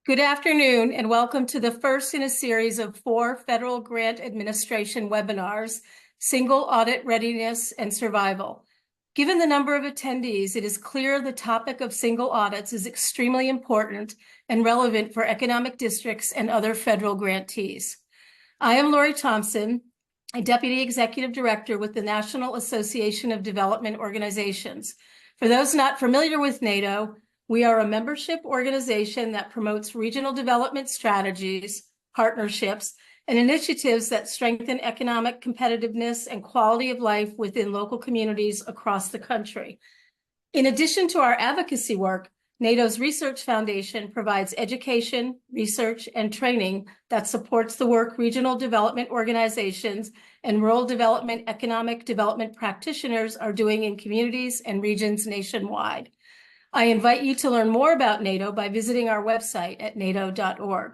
Good afternoon and welcome to the first in a series of 4 Federal Grant Administration webinars, Single Audit Readiness and Survival. Given the number of attendees, it is clear the topic of single audits is extremely important and relevant for economic districts and other federal grantees. I am Lori Thompson, a Deputy Executive Director with the National Association of Development Organizations. For those not familiar with NATO, we are a membership organization that promotes regional development strategies, partnerships, and initiatives that strengthen economic competitiveness and quality of life within local communities across the country. In addition to our advocacy work, NATO's Research Foundation provides education, research, and training that supports the work regional development organizations and rural development economic development practitioners are doing in communities and regions nationwide. I invite you to learn more about NATO by visiting our website at nato.org.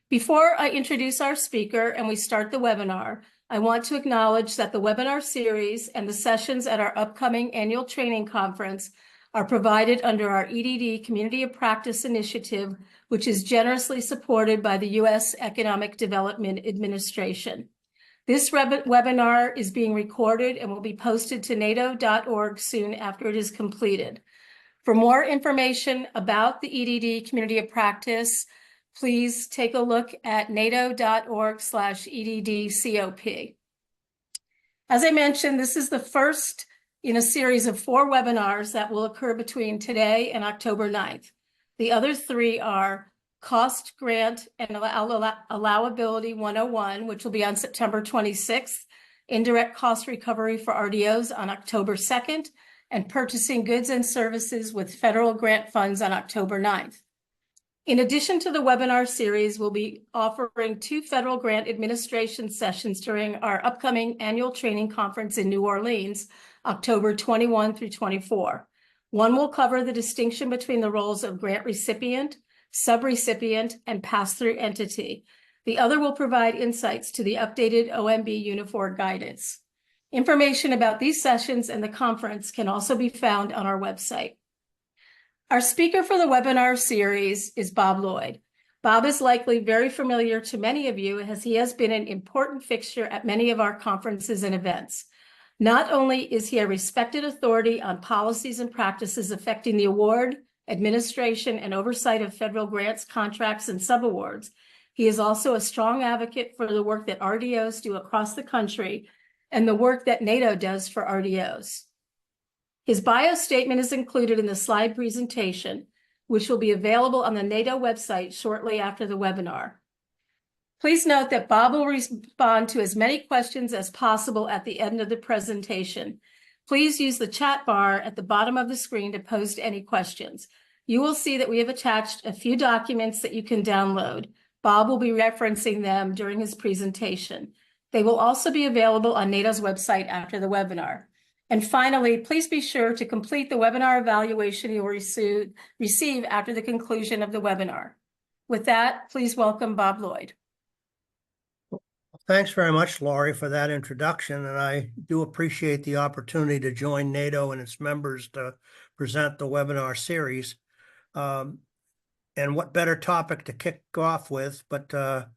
Before I introduce our speaker and we start the webinar, I want to acknowledge that the webinar series and the sessions at our upcoming annual training conference are provided under our EDD Community of Practice initiative, which is generously supported by the U.S. Economic Development Administration. This webinar is being recorded and will be posted to nato.org soon after it is completed. For more information about the EDD Community of Practice, please take a look at nato.org/EDDCOP. As I mentioned, this is the first in a series of 4 webinars that will occur between today and October 9th. The other 3 are Cost Grant and Allowability 101, which will be on September 26th, Indirect Cost Recovery for RDOs on October 2nd, and Purchasing Goods and Services with Federal Grant Funds on October 9th. In addition to the webinar series, we'll be offering 2 Federal Grant Administration sessions during our upcoming annual training conference in New Orleans, October 21 through 24. One will cover the distinction between the roles of grant recipient, subrecipient, and pass-through entity. The other will provide insights to the updated OMB Unifor guidance. Information about these sessions and the conference can also be found on our website. Our speaker for the webinar series is Bob Lloyd. Bob is likely very familiar to many of you as he has been an important fixture at many of our conferences and events. Not only is he a respected authority on policies and practices affecting the award, administration, and oversight of federal grants, contracts, and subawards, he is also a strong advocate for the work that RDOs do across the country and the work that NATO does for RDOs. His bio statement is included in the slide presentation, which will be available on the NATO website shortly after the webinar. Please note that Bob will respond to as many questions as possible at the end of the presentation. Please use the chat bar at the bottom of the screen to post any questions. You will see that we have attached a few documents that you can download. Bob will be referencing them during his presentation. They will also be available on NATO's website after the webinar. And finally, please be sure to complete the webinar evaluation you will receive after the conclusion of the webinar. With that, please welcome Bob Lloyd. Thanks very much, Laurie, for that introduction, and I do appreciate the opportunity to join NATO and its members to present the webinar series. And what better topic to kick off with but the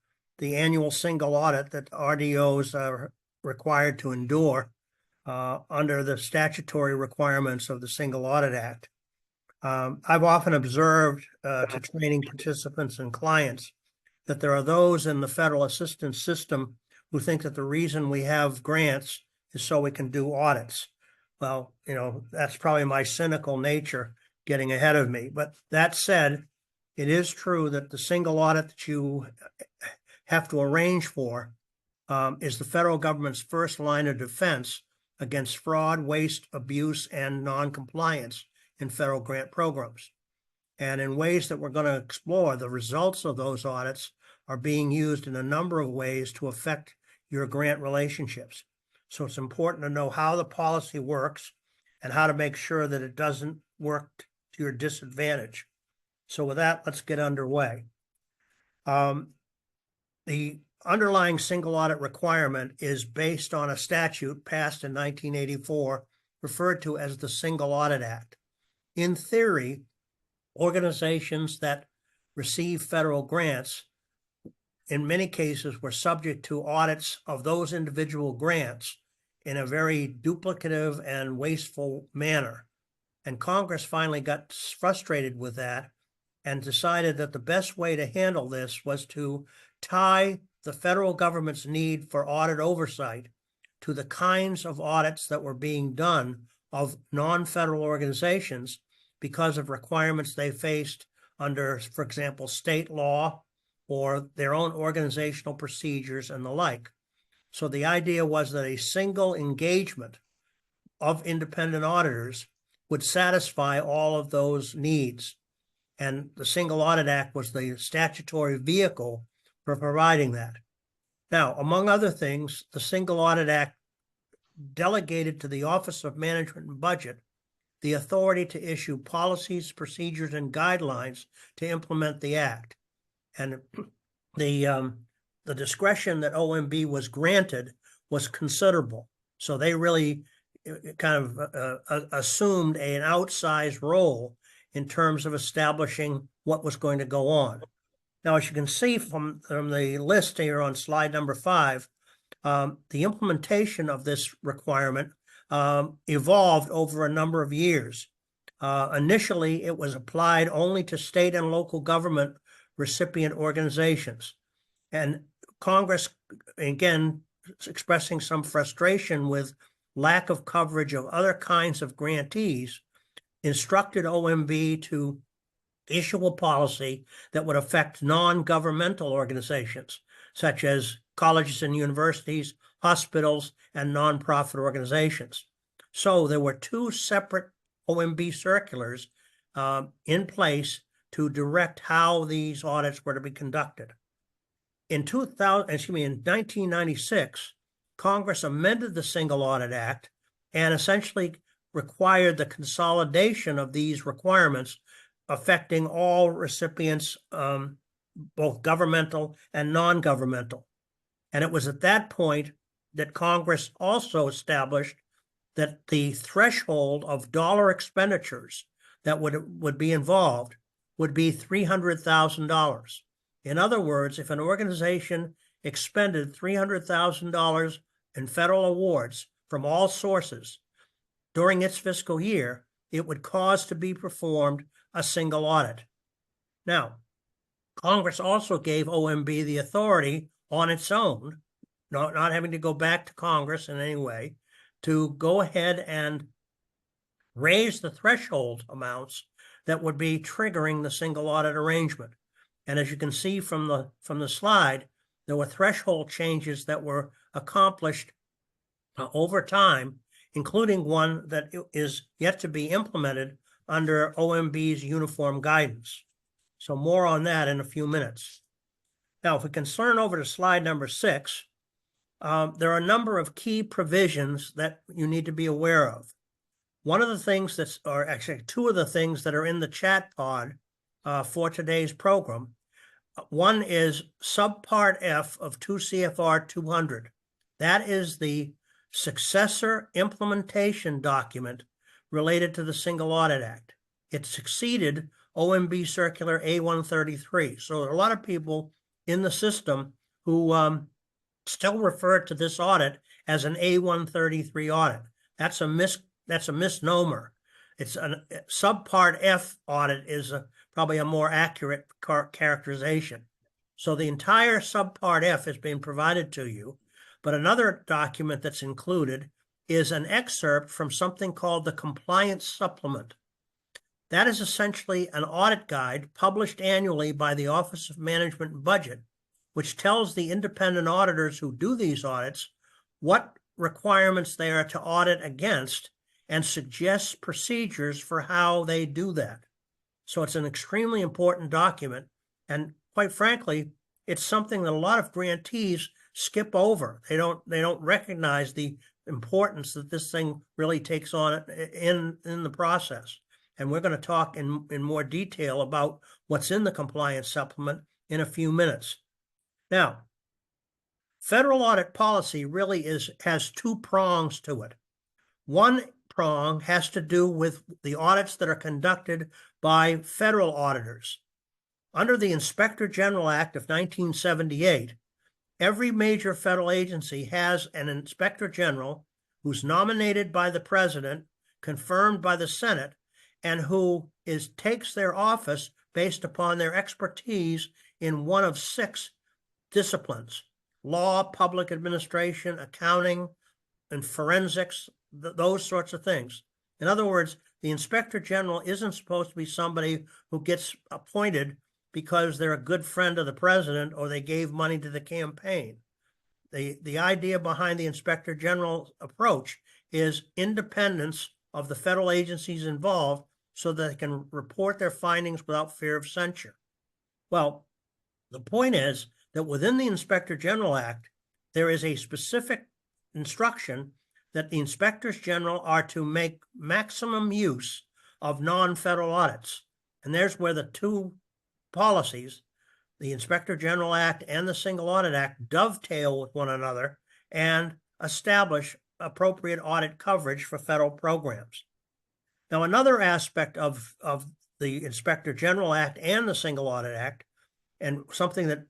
annual single audit that RDOs are required to endure under the statutory requirements of the Single Audit Act. I've often observed to training participants and clients that there are those in the federal assistance system who think that the reason we have grants is so we can do audits. Well, that's probably my cynical nature getting ahead of me. But that said, it is true that the single audit that you have to arrange for is the federal government's first line of defense against fraud, waste, abuse, and non-compliance in federal grant programs. And in ways that we're going to explore, the results of those audits are being used in a number of ways to affect your grant relationships. So it's important to know how the policy works and how to make sure that it doesn't work to your disadvantage. So with that, let's get underway. The underlying single audit requirement is based on a statute passed in 1984, referred to as the Single Audit Act. In theory, organizations that receive federal grants, in many cases, were subject to audits of those individual grants in a very duplicative and wasteful manner. And Congress finally got frustrated with that and decided that the best way to handle this was to tie the federal government's need for audit oversight to the kinds of audits that were being done of non-federal organizations because of requirements they faced under, for example, state law or their own organizational procedures and the like. So the idea was that a single engagement of independent auditors would satisfy all of those needs. And the Single Audit Act was the statutory vehicle for providing that. Now, among other things, the Single Audit Act delegated to the Office of Management and Budget the authority to issue policies, procedures, and guidelines to implement the act. And the discretion that OMB was granted was considerable. So they really kind of assumed an outsized role in terms of establishing what was going to go on. Now, as you can see from the list here on slide number 5, the implementation of this requirement evolved over a number of years. Initially, it was applied only to state and local government recipient organizations. And Congress, again, expressing some frustration with lack of coverage of other kinds of grantees, instructed OMB to issue a policy that would affect non-governmental organizations, such as colleges and universities, hospitals, and nonprofit organizations. So there were 2 separate OMB circulars in place to direct how these audits were to be conducted. In 1996, Congress amended the Single Audit Act and essentially required the consolidation of these requirements affecting all recipients, both governmental and non-governmental. And it was at that point that Congress also established that the threshold of dollar expenditures that would be involved would be $300,000. In other words, if an organization expended $300,000 in federal awards from all sources during its fiscal year, it would cause to be performed a single audit. Now, Congress also gave OMB the authority on its own, not having to go back to Congress in any way, to go ahead and raise the threshold amounts that would be triggering the single audit arrangement. And as you can see from the slide, there were threshold changes that were accomplished over time, including one that is yet to be implemented under OMB's uniform guidance. So more on that in a few minutes. Now, if we can turn over to slide number 6, there are a number of key provisions that you need to be aware of. One of the things actually 2 of the things that are in the chat pod for today's program. One is subpart F of 2 CFR 200. That is the successor implementation document related to the Single Audit Act. It succeeded OMB Circular A133. So there are a lot of people in the system who still refer to this audit as an A133 audit. That's a misnomer. It's a subpart F audit is probably a more accurate characterization. So the entire subpart F has been provided to you, but another document that's included is an excerpt from something called the Compliance Supplement. That is essentially an audit guide published annually by the Office of Management and Budget, which tells the independent auditors who do these audits what requirements they are to audit against and suggests procedures for how they do that. So it's an extremely important document. And quite frankly, it's something that a lot of grantees skip over. They don't recognize the importance that this thing really takes on in the process. And we're going to talk in more detail about what's in the compliance supplement in a few minutes. Now, federal audit policy really has 2 prongs to it. One prong has to do with the audits that are conducted by federal auditors. Under the Inspector General Act of 1978, every major federal agency has an inspector general who's nominated by the president, confirmed by the Senate, and who takes their office based upon their expertise in one of 6 disciplines: law, public administration, accounting, and forensics, those sorts of things. In other words, the inspector general isn't supposed to be somebody who gets appointed because they're a good friend of the president or they gave money to the campaign. The idea behind the inspector general approach is independence of the federal agencies involved so that they can report their findings without fear of censure. Well, the point is that within the Inspector General Act, there is a specific instruction that the inspectors general are to make maximum use of non-federal audits. And there's where the 2 policies, the Inspector General Act and the Single Audit Act, dovetail with one another and establish appropriate audit coverage for federal programs. Now, another aspect of the Inspector General Act and the Single Audit Act, and something that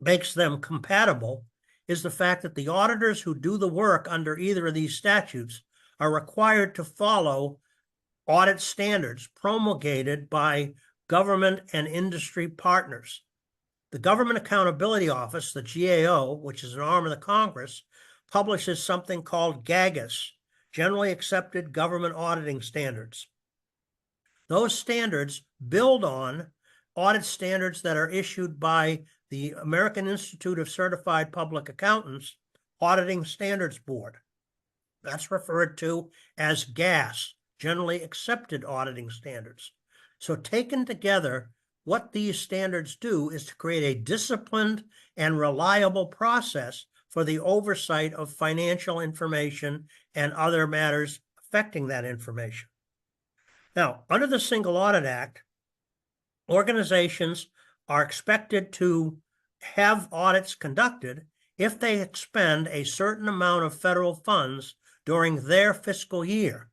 makes them compatible, is the fact that the auditors who do the work under either of these statutes are required to follow audit standards promulgated by government and industry partners. The Government Accountability Office, the GAO, which is an arm of the Congress, publishes something called GAGAS, Generally Accepted Government Auditing Standards. Those standards build on audit standards that are issued by the American Institute of Certified Public Accountants Auditing Standards Board. That's referred to as GAS, Generally Accepted Auditing Standards. So taken together, what these standards do is to create a disciplined and reliable process for the oversight of financial information and other matters affecting that information. Now, under the Single Audit Act, organizations are expected to have audits conducted if they expend a certain amount of federal funds during their fiscal year.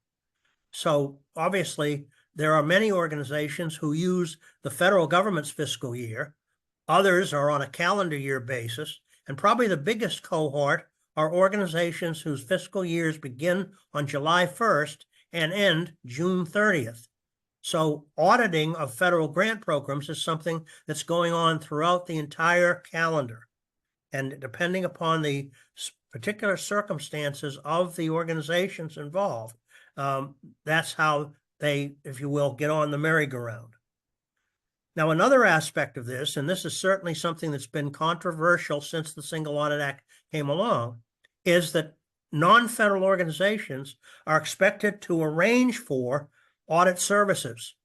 So obviously, there are many organizations who use the federal government's fiscal year. Others are on a calendar year basis. And probably the biggest cohort are organizations whose fiscal years begin on July 1st and end June 30th. So auditing of federal grant programs is something that's going on throughout the entire calendar. And depending upon the particular circumstances of the organizations involved, that's how they, if you will, get on the merry-go-round. Now, another aspect of this, and this is certainly something that's been controversial since the Single Audit Act came along, is that non-federal organizations are expected to arrange for audit services.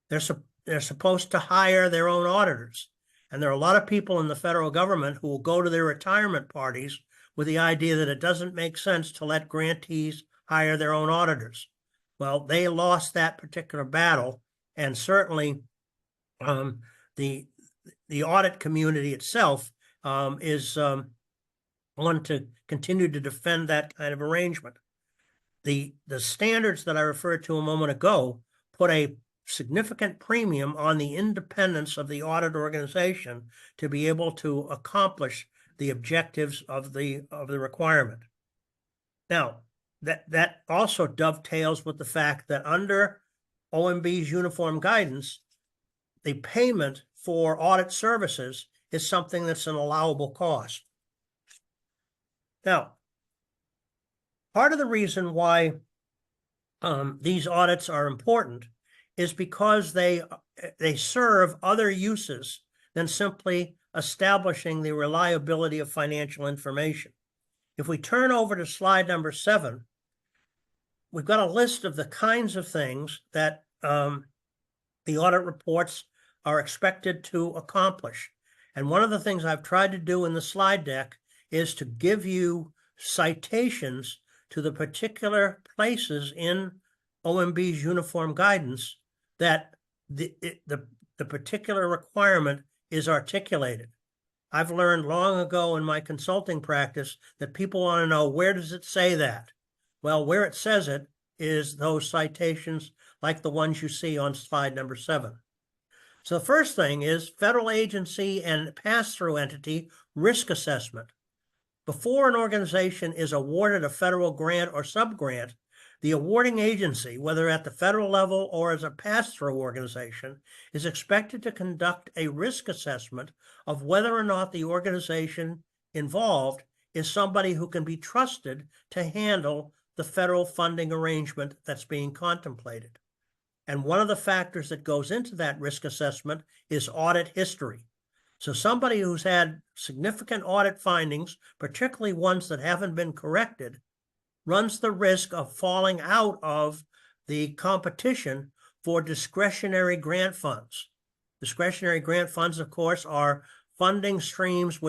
They're supposed to hire their own auditors. And there are a lot of people in the federal government who will go to their retirement parties with the idea that it doesn't make sense to let grantees hire their own auditors. Well, they lost that particular battle, and certainly the audit community itself is one to continue to defend that kind of arrangement. The standards that I referred to a moment ago put a significant premium on the independence of the audit organization to be able to accomplish the objectives of the requirement. Now, that also dovetails with the fact that under OMB's uniform guidance, the payment for audit services is something that's an allowable cost. Now, part of the reason why these audits are important is because they serve other uses than simply establishing the reliability of financial information. If we turn over to slide number 7, we've got a list of the kinds of things that the audit reports are expected to accomplish. And one of the things I've tried to do in the slide deck is to give you citations to the particular places in OMB's uniform guidance that the particular requirement is articulated. I've learned long ago in my consulting practice that people want to know, where does it say that? Well, where it says it is those citations like the ones you see on slide number 7. So the first thing is federal agency and pass-through entity risk assessment. Before an organization is awarded a federal grant or subgrant, the awarding agency, whether at the federal level or as a pass-through organization, is expected to conduct a risk assessment of whether or not the organization involved is somebody who can be trusted to handle the federal funding arrangement that's being contemplated. And one of the factors that goes into that risk assessment is audit history. So somebody who's had significant audit findings, particularly ones that haven't been corrected, runs the risk of falling out of the competition for discretionary grant funds. Discretionary grant funds, of course, are funding streams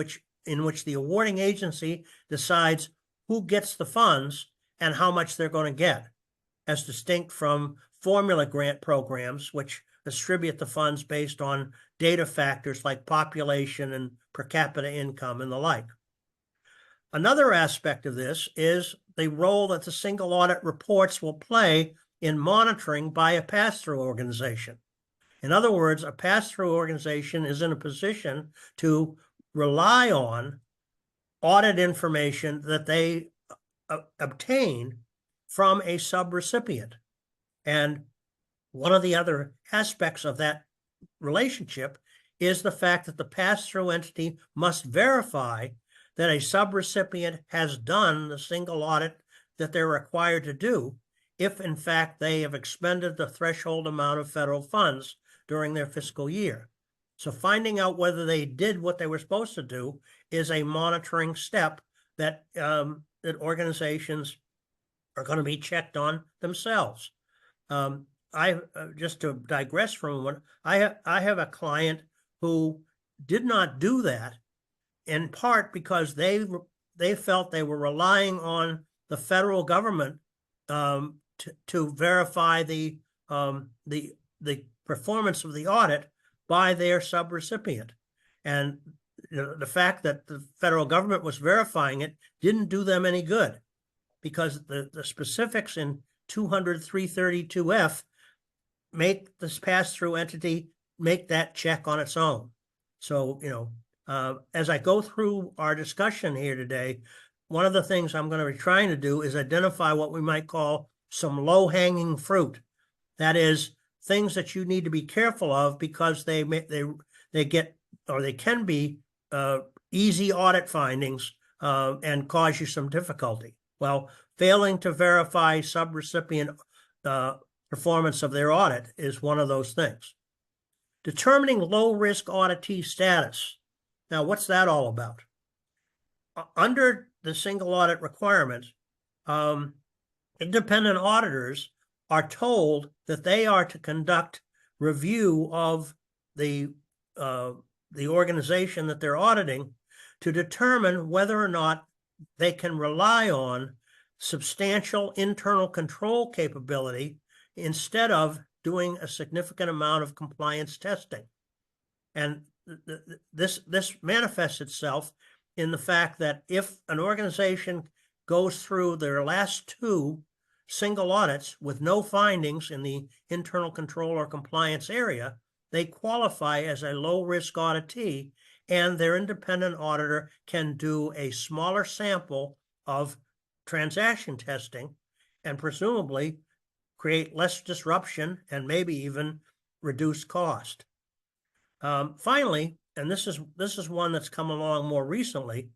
in which the awarding agency decides who gets the funds and how much they're going to get, as distinct from formula grant programs, which distribute the funds based on data factors like population and per capita income and the like. Another aspect of this is the role that the single audit reports will play in monitoring by a pass-through organization. In other words, a pass-through organization is in a position to rely on audit information that they obtain from a subrecipient. And one of the other aspects of that relationship is the fact that the pass-through entity must verify that a subrecipient has done the single audit that they're required to do if, in fact, they have expended the threshold amount of federal funds during their fiscal year. So finding out whether they did what they were supposed to do is a monitoring step that organizations are going to be checked on themselves. Just to digress from a moment, I have a client who did not do that, in part because they felt they were relying on the federal government to verify the performance of the audit by their subrecipient. And the fact that the federal government was verifying it didn't do them any good, because the specifics in 200-332F make this pass-through entity make that check on its own. So, as I go through our discussion here today, one of the things I'm going to be trying to do is identify what we might call some low-hanging fruit. That is, things that you need to be careful of because they get, or they can be easy audit findings and cause you some difficulty. Well, failing to verify subrecipient performance of their audit is one of those things. Determining low-risk auditee status. Now, what's that all about? Under the single audit requirement, independent auditors are told that they are to conduct review of the organization that they're auditing to determine whether or not they can rely on substantial internal control capability instead of doing a significant amount of compliance testing. And this manifests itself in the fact that if an organization goes through their last two single audits with no findings in the internal control or compliance area, they qualify as a low-risk auditee, and their independent auditor can do a smaller sample of transaction testing and presumably create less disruption and maybe even reduce cost. Finally, and this is one that's come along more recently,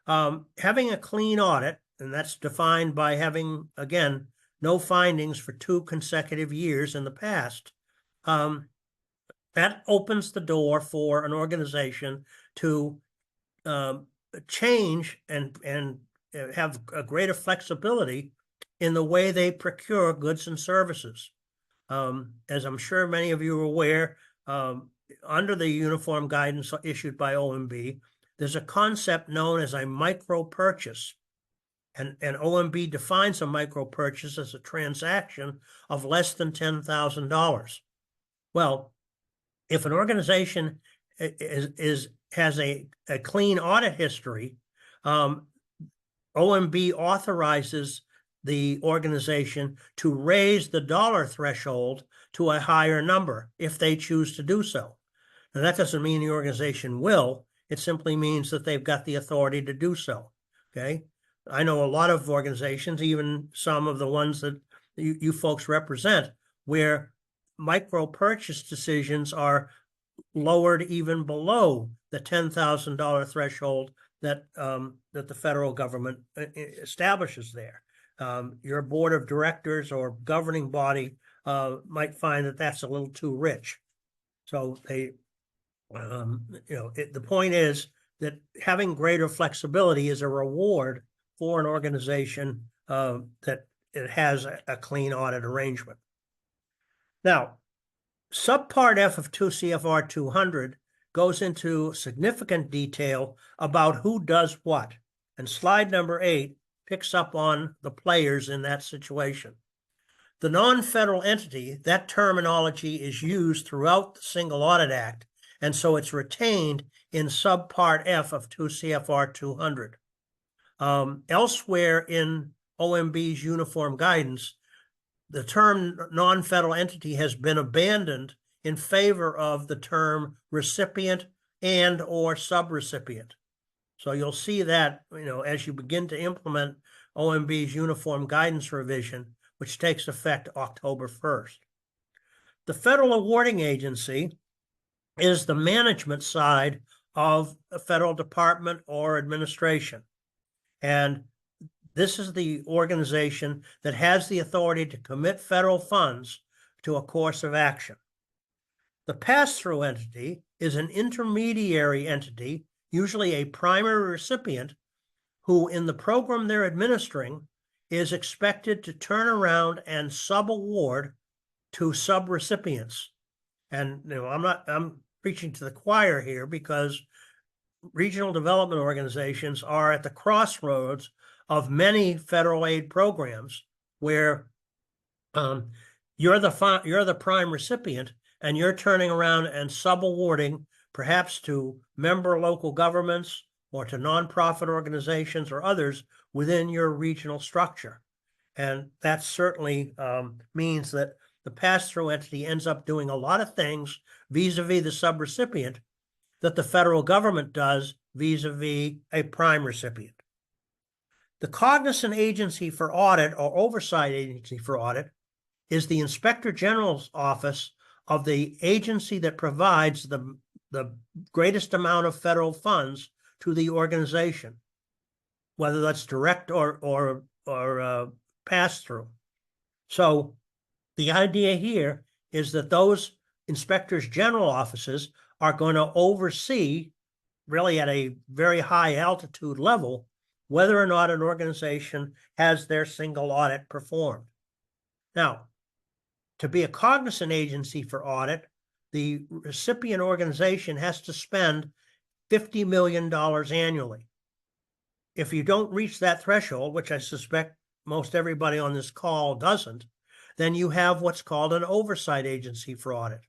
having a clean audit, and that's defined by having, again, no findings for 2 consecutive years in the past. That opens the door for an organization to change and have a greater flexibility in the way they procure goods and services. As I'm sure many of you are aware, under the uniform guidance issued by OMB, there's a concept known as a micro purchase. And OMB defines a micro purchase as a transaction of less than $10,000. Well, if an organization has a clean audit history, OMB authorizes the organization to raise the dollar threshold to a higher number if they choose to do so. And that doesn't mean the organization will. It simply means that they've got the authority to do so. Okay. I know a lot of organizations, even some of the ones that you folks represent, where micro purchase decisions are lowered even below the $10,000 threshold that that the federal government establishes there. Your board of directors or governing body might find that that's a little too rich. So they, the point is that having greater flexibility is a reward for an organization that it has a clean audit arrangement. Now, Subpart F of 2 CFR 200 goes into significant detail about who does what. And slide number 8 picks up on the players in that situation. The non-federal entity, that terminology is used throughout the Single Audit Act, and so it's retained in Subpart F of 2 CFR 200. Elsewhere in OMB's uniform guidance, the term non-federal entity has been abandoned in favor of the term recipient and or subrecipient. So you'll see that, as you begin to implement OMB's uniform guidance revision, which takes effect October 1st. The federal awarding agency is the management side of a federal department or administration. And this is the organization that has the authority to commit federal funds to a course of action. The pass-through entity is an intermediary entity, usually a primary recipient, who in the program they're administering is expected to turn around and subaward to subrecipients. And I'm preaching to the choir here because regional development organizations are at the crossroads of many federal aid programs where you're the prime recipient and you're turning around and subawarding perhaps to member local governments or to nonprofit organizations or others within your regional structure. And that certainly means that the pass-through entity ends up doing a lot of things vis-a-vis the subrecipient that the federal government does vis-a-vis a prime recipient. The cognizant agency for audit or oversight agency for audit is the Inspector General's office of the agency that provides the greatest amount of federal funds to the organization, whether that's direct or pass-through. So the idea here is that those inspectors general offices are going to oversee, really at a very high altitude level, whether or not an organization has their single audit performed. Now, to be a cognizant agency for audit, the recipient organization has to spend $50 million annually. If you don't reach that threshold, which I suspect most everybody on this call doesn't, then you have what's called an oversight agency for audit.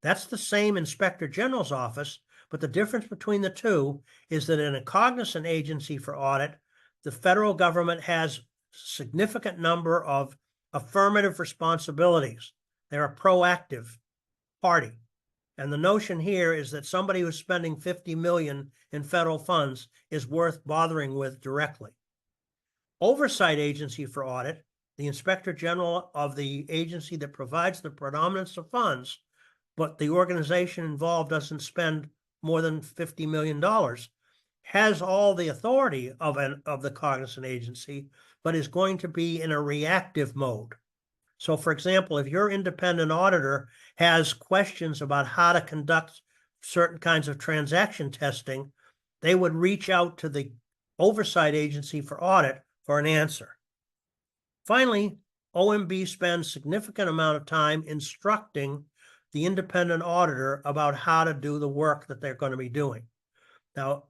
That's the same Inspector General's office, but the difference between the two is that in a cognizant agency for audit, the federal government has a significant number of affirmative responsibilities. They're a proactive party. And the notion here is that somebody who's spending $50 million in federal funds is worth bothering with directly. Oversight agency for audit, the Inspector General of the agency that provides the predominance of funds, but the organization involved doesn't spend more than $50 million, has all the authority of the cognizant agency, but is going to be in a reactive mode. So, for example, if your independent auditor has questions about how to conduct certain kinds of transaction testing, they would reach out to the oversight agency for audit for an answer. Finally, OMB spends a significant amount of time instructing the independent auditor about how to do the work that they're going to be doing. Now,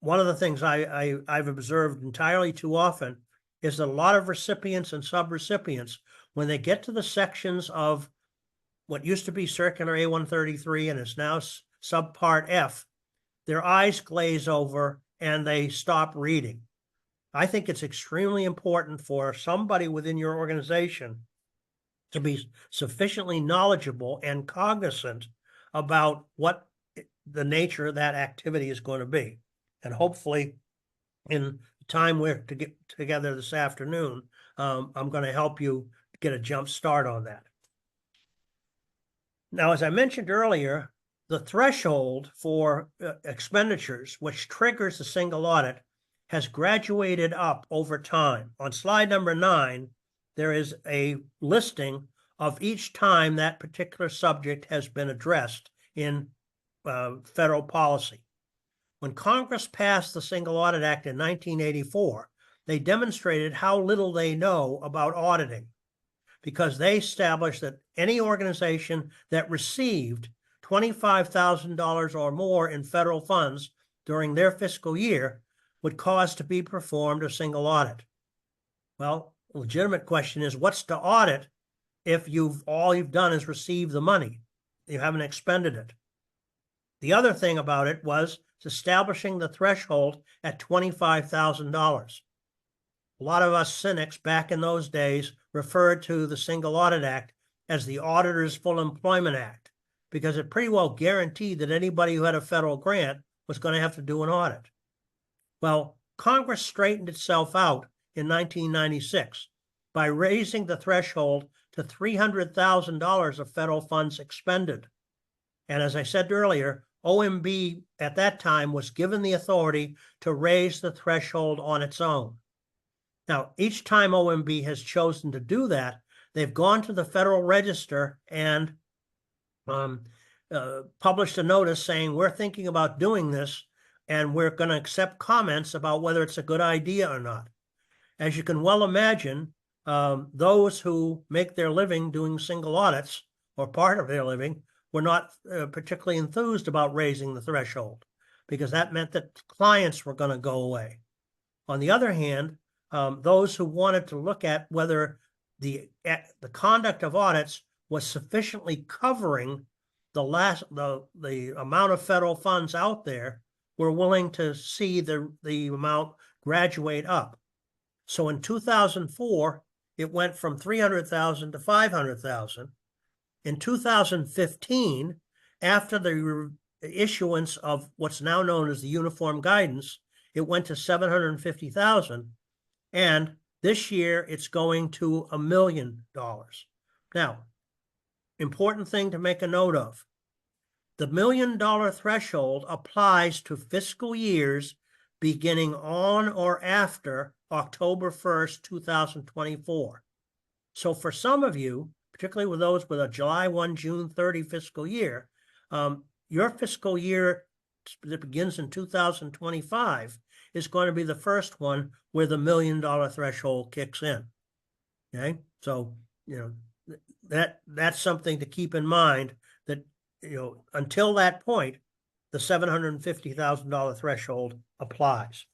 one of the things I've observed entirely too often is that a lot of recipients and subrecipients, when they get to the sections of what used to be Circular A-133 and is now Subpart F, their eyes glaze over and they stop reading. I think it's extremely important for somebody within your organization to be sufficiently knowledgeable and cognizant about what the nature of that activity is going to be. And hopefully in the time we're to get together this afternoon, I'm going to help you get a jump start on that. Now, as I mentioned earlier, the threshold for expenditures, which triggers the single audit, has graduated up over time. On slide number 9, there is a listing of each time that particular subject has been addressed in federal policy. When Congress passed the Single Audit Act in 1984, they demonstrated how little they know about auditing, because they established that any organization that received $25,000 or more in federal funds during their fiscal year would cause to be performed a single audit. Well, the legitimate question is, what's to audit if all you've done is receive the money? You haven't expended it. The other thing about it was establishing the threshold at $25,000. A lot of us cynics back in those days referred to the Single Audit Act as the Auditor's Full Employment Act, because it pretty well guaranteed that anybody who had a federal grant was going to have to do an audit. Well, Congress straightened itself out in 1996 by raising the threshold to $300,000 of federal funds expended. And as I said earlier, OMB at that time was given the authority to raise the threshold on its own. Now, each time OMB has chosen to do that, they've gone to the Federal Register and published a notice saying, we're thinking about doing this, and we're going to accept comments about whether it's a good idea or not. As you can well imagine, those who make their living doing single audits, or part of their living, were not particularly enthused about raising the threshold, because that meant that clients were going to go away. On the other hand, those who wanted to look at whether the conduct of audits was sufficiently covering the amount of federal funds out there were willing to see the amount graduate up. So in 2004, it went from $300,000 to $500,000. In 2015, after the issuance of what's now known as the Uniform Guidance, it went to $750,000. And this year, it's going to $1 million. Now, important thing to make a note of. The $1 million threshold applies to fiscal years beginning on or after October 1st, 2024. So for some of you, particularly with those with a July 1, June 30 fiscal year, your fiscal year that begins in 2025 is going to be the first one where the $1 million threshold kicks in. Okay, so that's something to keep in mind, that until that point, the $750,000 threshold applies.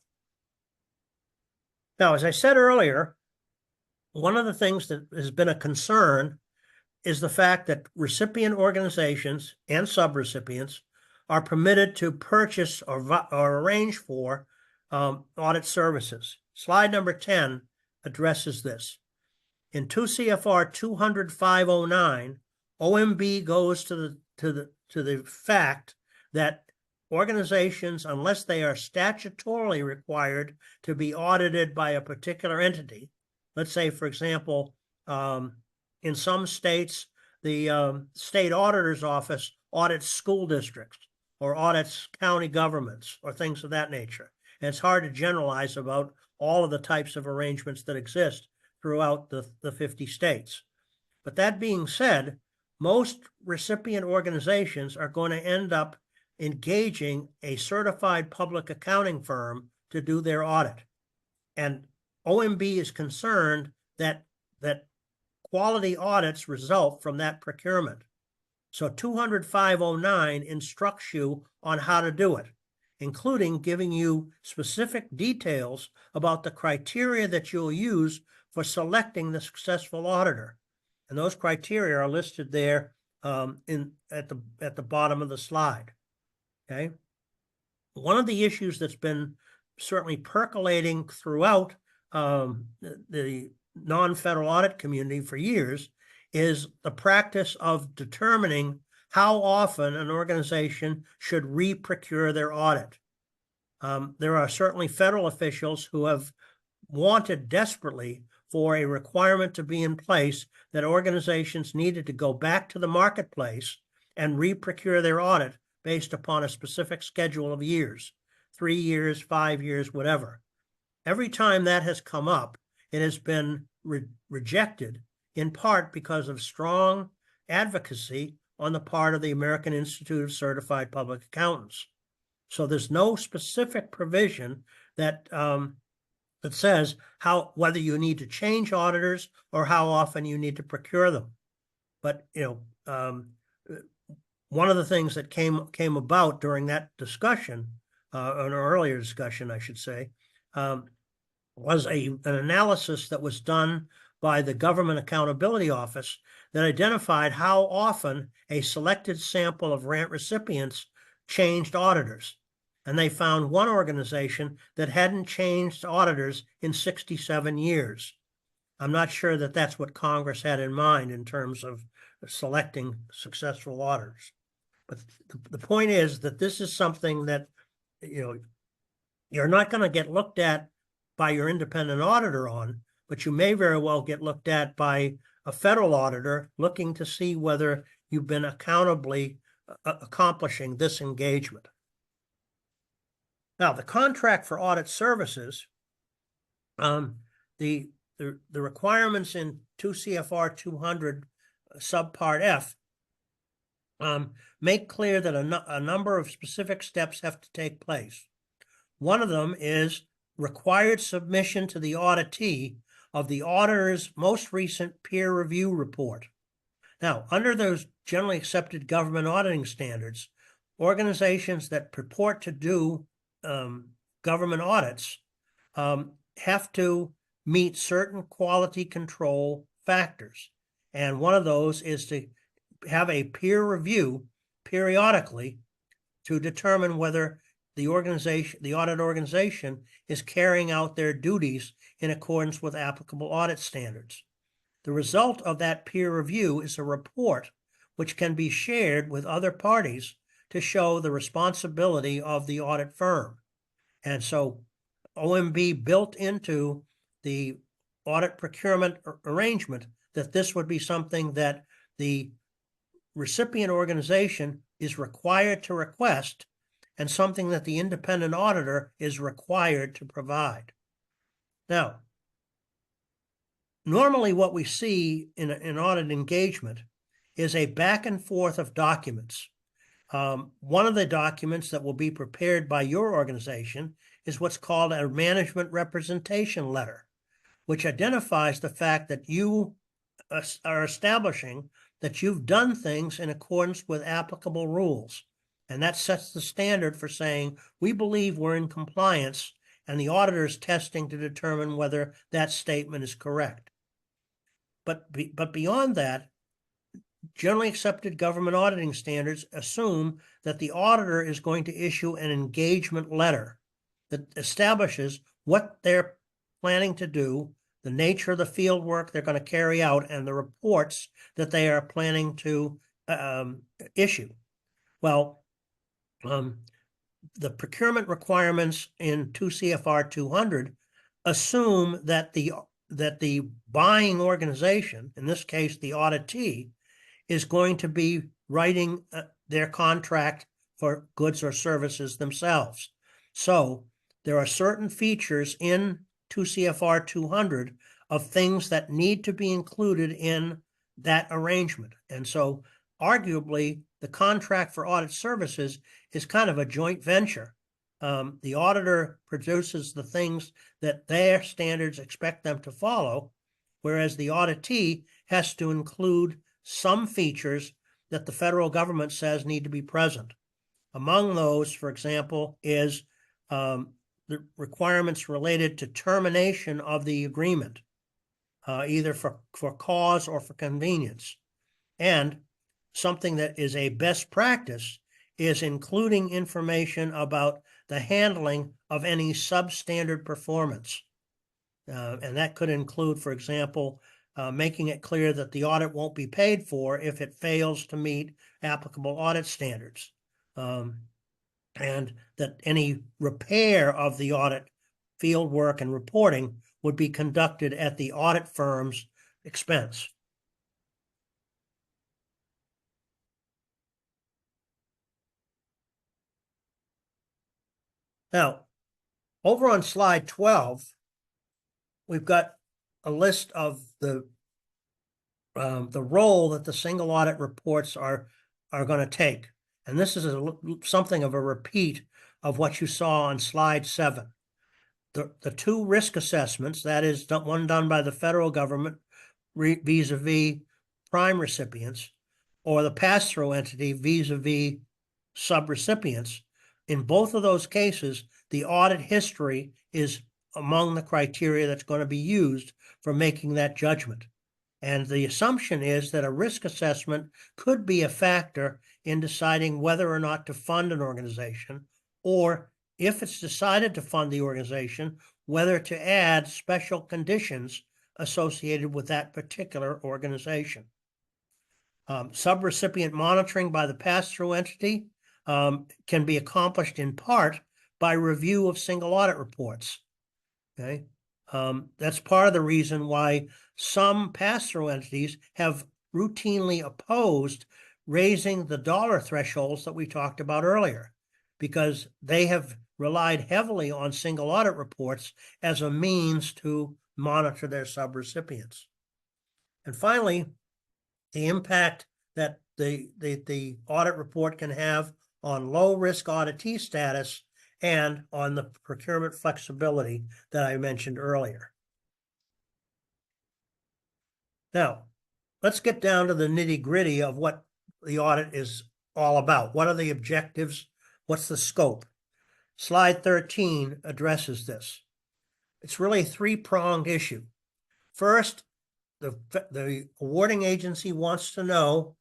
Now, as I said earlier, one of the things that has been a concern is the fact that recipient organizations and subrecipients are permitted to purchase or arrange for audit services. Slide number 10 addresses this. In 2 CFR 200-509, OMB goes to the fact that organizations, unless they are statutorily required to be audited by a particular entity, let's say, for example, in some states, the state auditor's office audits school districts or audits county governments or things of that nature. And it's hard to generalize about all of the types of arrangements that exist throughout the 50 states. But that being said, most recipient organizations are going to end up engaging a certified public accounting firm to do their audit. And OMB is concerned that quality audits result from that procurement. So 200-509 instructs you on how to do it, including giving you specific details about the criteria that you'll use for selecting the successful auditor. And those criteria are listed there at the bottom of the slide. Okay. One of the issues that's been certainly percolating throughout the non-federal audit community for years is the practice of determining how often an organization should re-procure their audit. There are certainly federal officials who have wanted desperately for a requirement to be in place that organizations needed to go back to the marketplace and re-procure their audit based upon a specific schedule of years, 3 years, 5 years, whatever. Every time that has come up, it has been rejected, in part because of strong advocacy on the part of the American Institute of Certified Public Accountants. So there's no specific provision that that says whether you need to change auditors or how often you need to procure them. But one of the things that came about during that discussion, an earlier discussion, I should say, was an analysis that was done by the Government Accountability Office that identified how often a selected sample of grant recipients changed auditors. And they found one organization that hadn't changed auditors in 67 years. I'm not sure that that's what Congress had in mind in terms of selecting successful auditors. But the point is that this is something that, you're not going to get looked at by your independent auditor on, but you may very well get looked at by a federal auditor looking to see whether you've been accountably accomplishing this engagement. Now, the contract for audit services, the requirements in 2 CFR 200 subpart F make clear that a number of specific steps have to take place. One of them is required submission to the auditee of the auditor's most recent peer review report. Now, under those generally accepted government auditing standards, organizations that purport to do government audits have to meet certain quality control factors. And one of those is to have a peer review periodically to determine whether the audit organization is carrying out their duties in accordance with applicable audit standards. The result of that peer review is a report which can be shared with other parties to show the responsibility of the audit firm. And so OMB built into the audit procurement arrangement that this would be something that the recipient organization is required to request and something that the independent auditor is required to provide. Now, normally what we see in an audit engagement is a back and forth of documents. One of the documents that will be prepared by your organization is what's called a management representation letter, which identifies the fact that you are establishing that you've done things in accordance with applicable rules. And that sets the standard for saying, we believe we're in compliance, and the auditor is testing to determine whether that statement is correct. But beyond that, generally accepted government auditing standards assume that the auditor is going to issue an engagement letter that establishes what they're planning to do, the nature of the field work they're going to carry out, and the reports that they are planning to issue. Well, the procurement requirements in 2 CFR 200 assume that the buying organization, in this case the auditee, is going to be writing their contract for goods or services themselves. So there are certain features in 2 CFR 200 of things that need to be included in that arrangement. And so arguably, the contract for audit services is kind of a joint venture. The auditor produces the things that their standards expect them to follow, whereas the auditee has to include some features that the federal government says need to be present. Among those, for example, is the requirements related to termination of the agreement, either for cause or for convenience. And something that is a best practice is including information about the handling of any substandard performance. And that could include, for example, making it clear that the audit won't be paid for if it fails to meet applicable audit standards. And that any repair of the audit field work and reporting would be conducted at the audit firm's expense. Now, over on slide 12, we've got a list of the role that the single audit reports are going to take. And this is something of a repeat of what you saw on slide 7. The two risk assessments, that is one done by the federal government vis-a-vis prime recipients, or the pass-through entity vis-a-vis subrecipients, in both of those cases, the audit history is among the criteria that's going to be used for making that judgment. And the assumption is that a risk assessment could be a factor in deciding whether or not to fund an organization, or if it's decided to fund the organization, whether to add special conditions associated with that particular organization. Subrecipient monitoring by the pass-through entity can be accomplished in part by review of single audit reports. Okay, that's part of the reason why some pass-through entities have routinely opposed raising the dollar thresholds that we talked about earlier, because they have relied heavily on single audit reports as a means to monitor their subrecipients. And finally, the impact that the audit report can have on low-risk auditee status and on the procurement flexibility that I mentioned earlier. Now, let's get down to the nitty-gritty of what the audit is all about. What are the objectives? What's the scope? Slide 13 addresses this. It's really a three-pronged issue. First, the awarding agency wants to know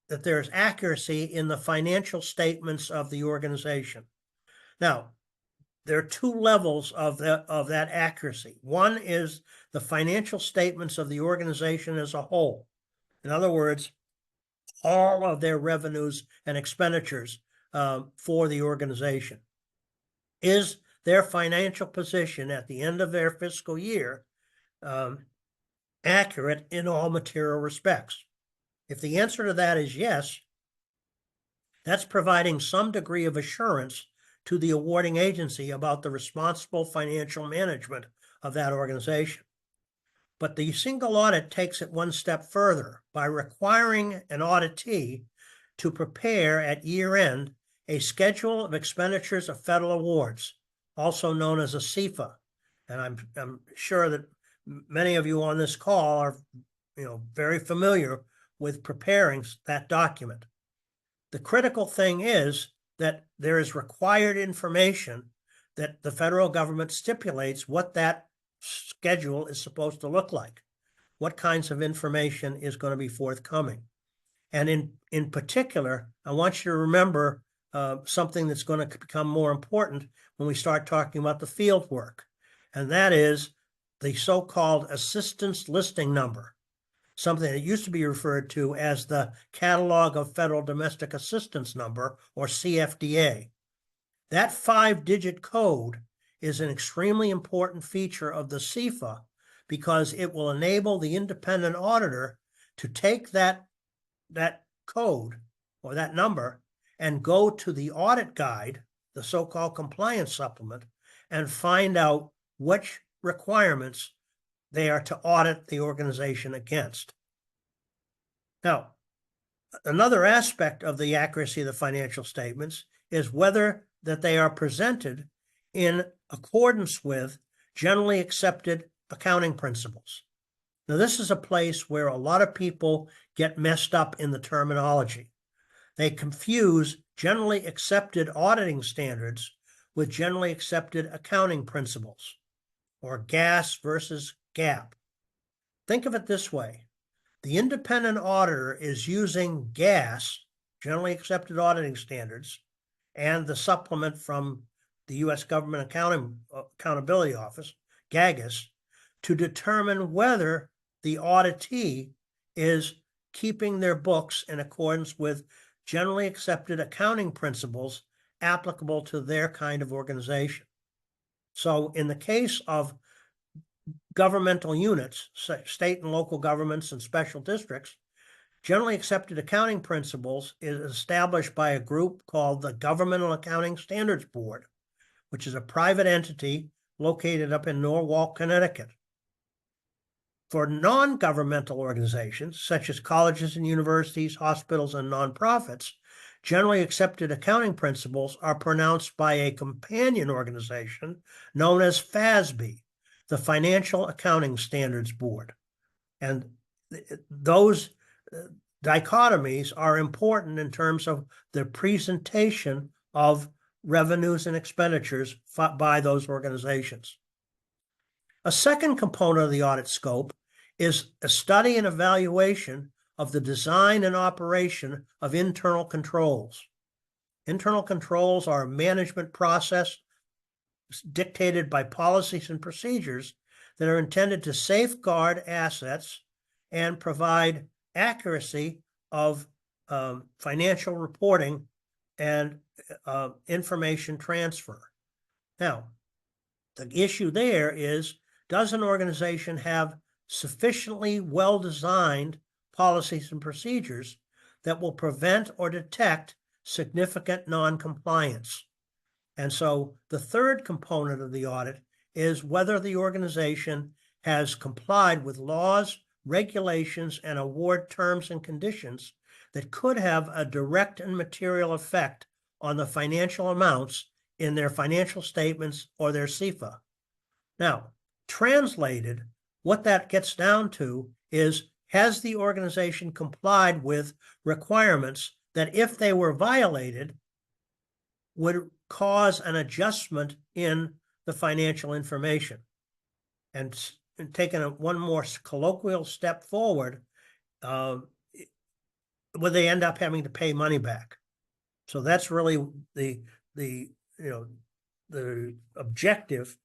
that there's accuracy in the financial statements of the organization. Now, there are two levels of that accuracy. One is the financial statements of the organization as a whole. In other words, all of their revenues and expenditures for the organization. Is their financial position at the end of their fiscal year accurate in all material respects? If the answer to that is yes, that's providing some degree of assurance to the awarding agency about the responsible financial management of that organization. But the single audit takes it one step further by requiring an auditee to prepare at year-end a schedule of expenditures of federal awards, also known as a CFA. And I'm sure that many of you on this call are very familiar with preparing that document. The critical thing is that there is required information that the federal government stipulates what that schedule is supposed to look like, what kinds of information is going to be forthcoming. And in particular, I want you to remember something that's going to become more important when we start talking about the field work, and that is the so-called assistance listing number, something that used to be referred to as the Catalog of Federal Domestic Assistance Number, or CFDA. That 5-digit code is an extremely important feature of the CFA because it will enable the independent auditor to take that code or that number and go to the audit guide, the so-called compliance supplement, and find out which requirements they are to audit the organization against. Now, another aspect of the accuracy of the financial statements is whether that they are presented in accordance with generally accepted accounting principles. Now, this is a place where a lot of people get messed up in the terminology. They confuse generally accepted auditing standards with generally accepted accounting principles, or GAS versus GAAP. Think of it this way. The independent auditor is using GAS, generally accepted auditing standards, and the supplement from the U.S. Government Accountability Office, GAGAS, to determine whether the auditee is keeping their books in accordance with generally accepted accounting principles applicable to their kind of organization. So in the case of governmental units, state and local governments and special districts, generally accepted accounting principles is established by a group called the Governmental Accounting Standards Board, which is a private entity located up in Norwalk, Connecticut. For non-governmental organizations, such as colleges and universities, hospitals, and nonprofits, generally accepted accounting principles are pronounced by a companion organization known as FASB, the Financial Accounting Standards Board. And those dichotomies are important in terms of the presentation of revenues and expenditures by those organizations. A second component of the audit scope is a study and evaluation of the design and operation of internal controls. Internal controls are a management process dictated by policies and procedures that are intended to safeguard assets and provide accuracy of financial reporting and information transfer. Now, the issue there is, does an organization have sufficiently well-designed policies and procedures that will prevent or detect significant non-compliance? And so the third component of the audit is whether the organization has complied with laws, regulations, and award terms and conditions that could have a direct and material effect on the financial amounts in their financial statements or their CFA. Now, translated, what that gets down to is, has the organization complied with requirements that, if they were violated, would cause an adjustment in the financial information? And taking one more colloquial step forward, would they end up having to pay money back? So that's really the objective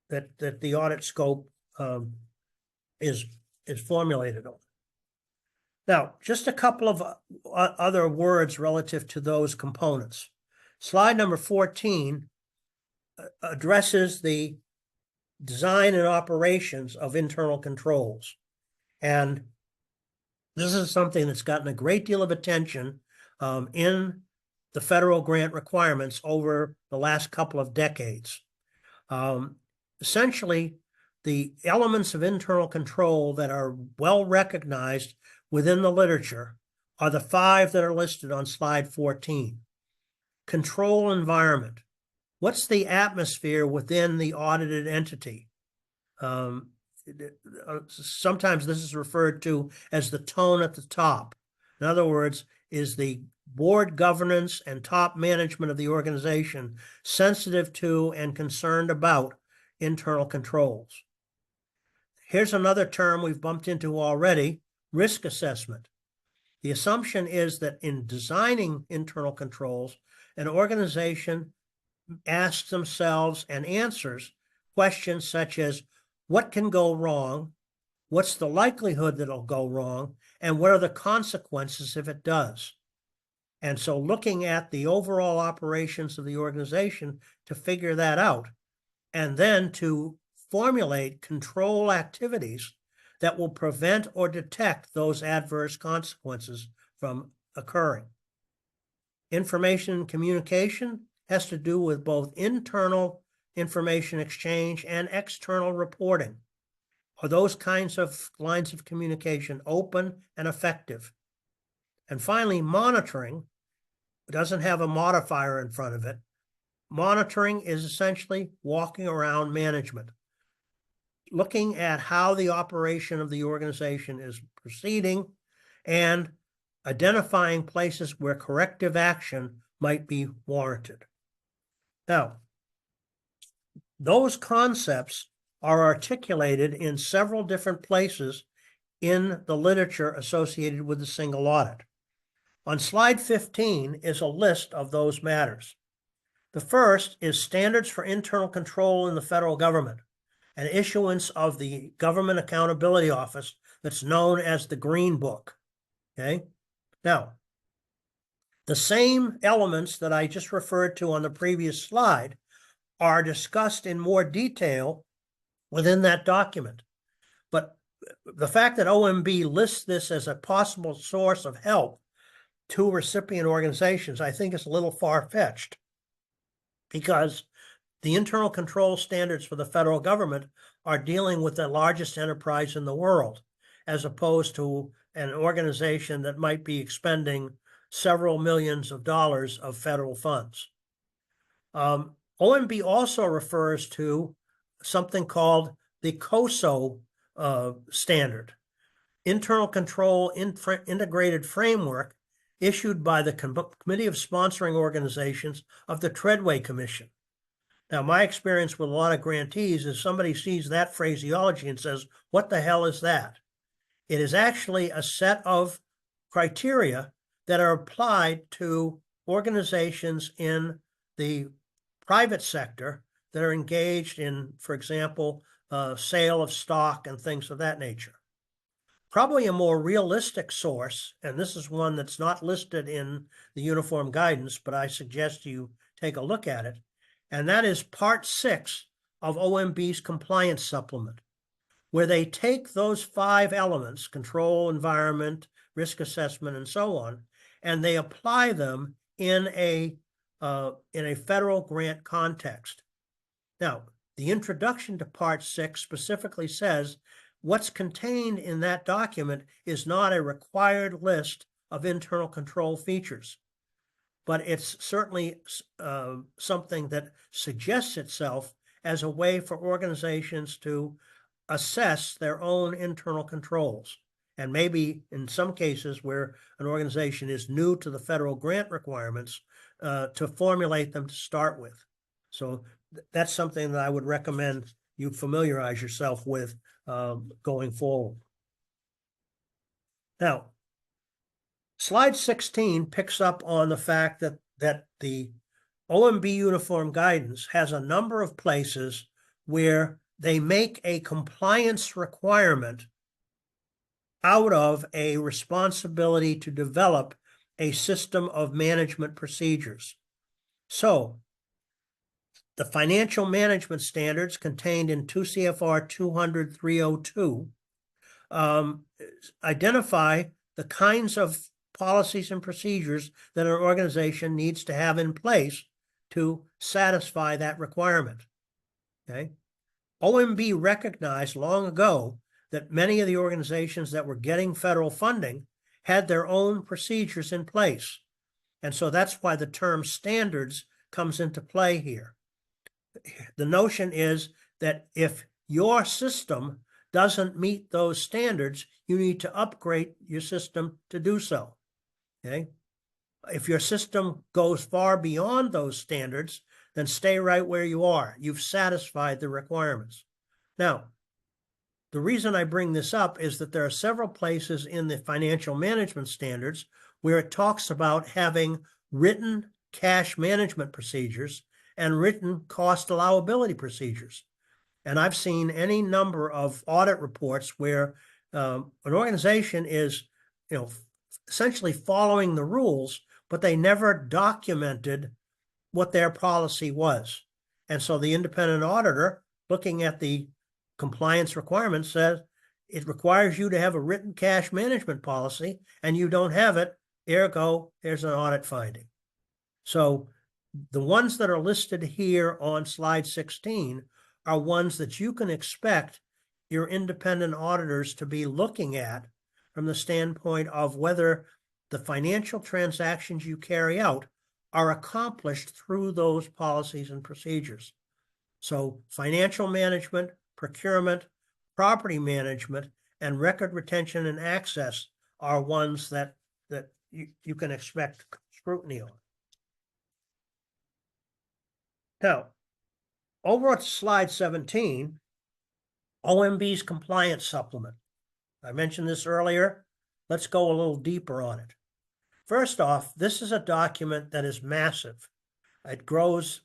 that the audit scope is formulated on. Now, just a couple of other words relative to those components. Slide number 14 addresses the design and operations of internal controls. And this is something that's gotten a great deal of attention in the federal grant requirements over the last couple of decades. Essentially, the elements of internal control that are well recognized within the literature are the 5 that are listed on slide 14. Control environment. What's the atmosphere within the audited entity? Sometimes this is referred to as the tone at the top. In other words, is the board governance and top management of the organization sensitive to and concerned about internal controls? Here's another term we've bumped into already: risk assessment. The assumption is that in designing internal controls, an organization asks themselves and answers questions such as, what can go wrong? What's the likelihood that it'll go wrong? And what are the consequences if it does? And so looking at the overall operations of the organization to figure that out, and then to formulate control activities that will prevent or detect those adverse consequences from occurring. Information and communication has to do with both internal information exchange and external reporting. Are those kinds of lines of communication open and effective? And finally, monitoring doesn't have a modifier in front of it. Monitoring is essentially walking around management, looking at how the operation of the organization is proceeding and identifying places where corrective action might be warranted. Now, those concepts are articulated in several different places in the literature associated with the single audit. On slide 15 is a list of those matters. The first is standards for internal control in the federal government, an issuance of the Government Accountability Office that's known as the Green Book. Okay. Now, the same elements that I just referred to on the previous slide are discussed in more detail within that document. But the fact that OMB lists this as a possible source of help to recipient organizations, I think is a little far-fetched, because the internal control standards for the federal government are dealing with the largest enterprise in the world, as opposed to an organization that might be expending several millions of dollars of federal funds. OMB also refers to something called the COSO standard, Internal Control Integrated Framework, issued by the Committee of Sponsoring Organizations of the Treadway Commission. Now, my experience with a lot of grantees is somebody sees that phraseology and says, what the hell is that? It is actually a set of criteria that are applied to organizations in the private sector that are engaged in, for example, sale of stock and things of that nature. Probably a more realistic source, and this is one that's not listed in the uniform guidance, but I suggest you take a look at it, and that is Part 6 of OMB's compliance supplement, where they take those 5 elements, control, environment, risk assessment, and so on, and they apply them in a federal grant context. Now, the introduction to Part 6 specifically says what's contained in that document is not a required list of internal control features, but it's certainly something that suggests itself as a way for organizations to assess their own internal controls. And maybe in some cases where an organization is new to the federal grant requirements, to formulate them to start with. So that's something that I would recommend you familiarize yourself with going forward. Now, slide 16 picks up on the fact that the OMB uniform guidance has a number of places where they make a compliance requirement out of a responsibility to develop a system of management procedures. So, the financial management standards contained in 2 CFR 200-302 identify the kinds of policies and procedures that an organization needs to have in place to satisfy that requirement. Okay? OMB recognized long ago that many of the organizations that were getting federal funding had their own procedures in place. And so that's why the term standards comes into play here. The notion is that if your system doesn't meet those standards, you need to upgrade your system to do so. Okay? If your system goes far beyond those standards, then stay right where you are. You've satisfied the requirements. Now, the reason I bring this up is that there are several places in the financial management standards where it talks about having written cash management procedures and written cost allowability procedures. And I've seen any number of audit reports where an organization is, essentially following the rules, but they never documented what their policy was. And so the independent auditor, looking at the compliance requirements, says it requires you to have a written cash management policy, and you don't have it, ergo, there's an audit finding. So the ones that are listed here on slide 16 are ones that you can expect your independent auditors to be looking at from the standpoint of whether the financial transactions you carry out are accomplished through those policies and procedures. So financial management, procurement, property management, and record retention and access are ones that you can expect scrutiny on. Now, over at slide 17, OMB's compliance supplement. I mentioned this earlier. Let's go a little deeper on it. First off, this is a document that is massive. It grows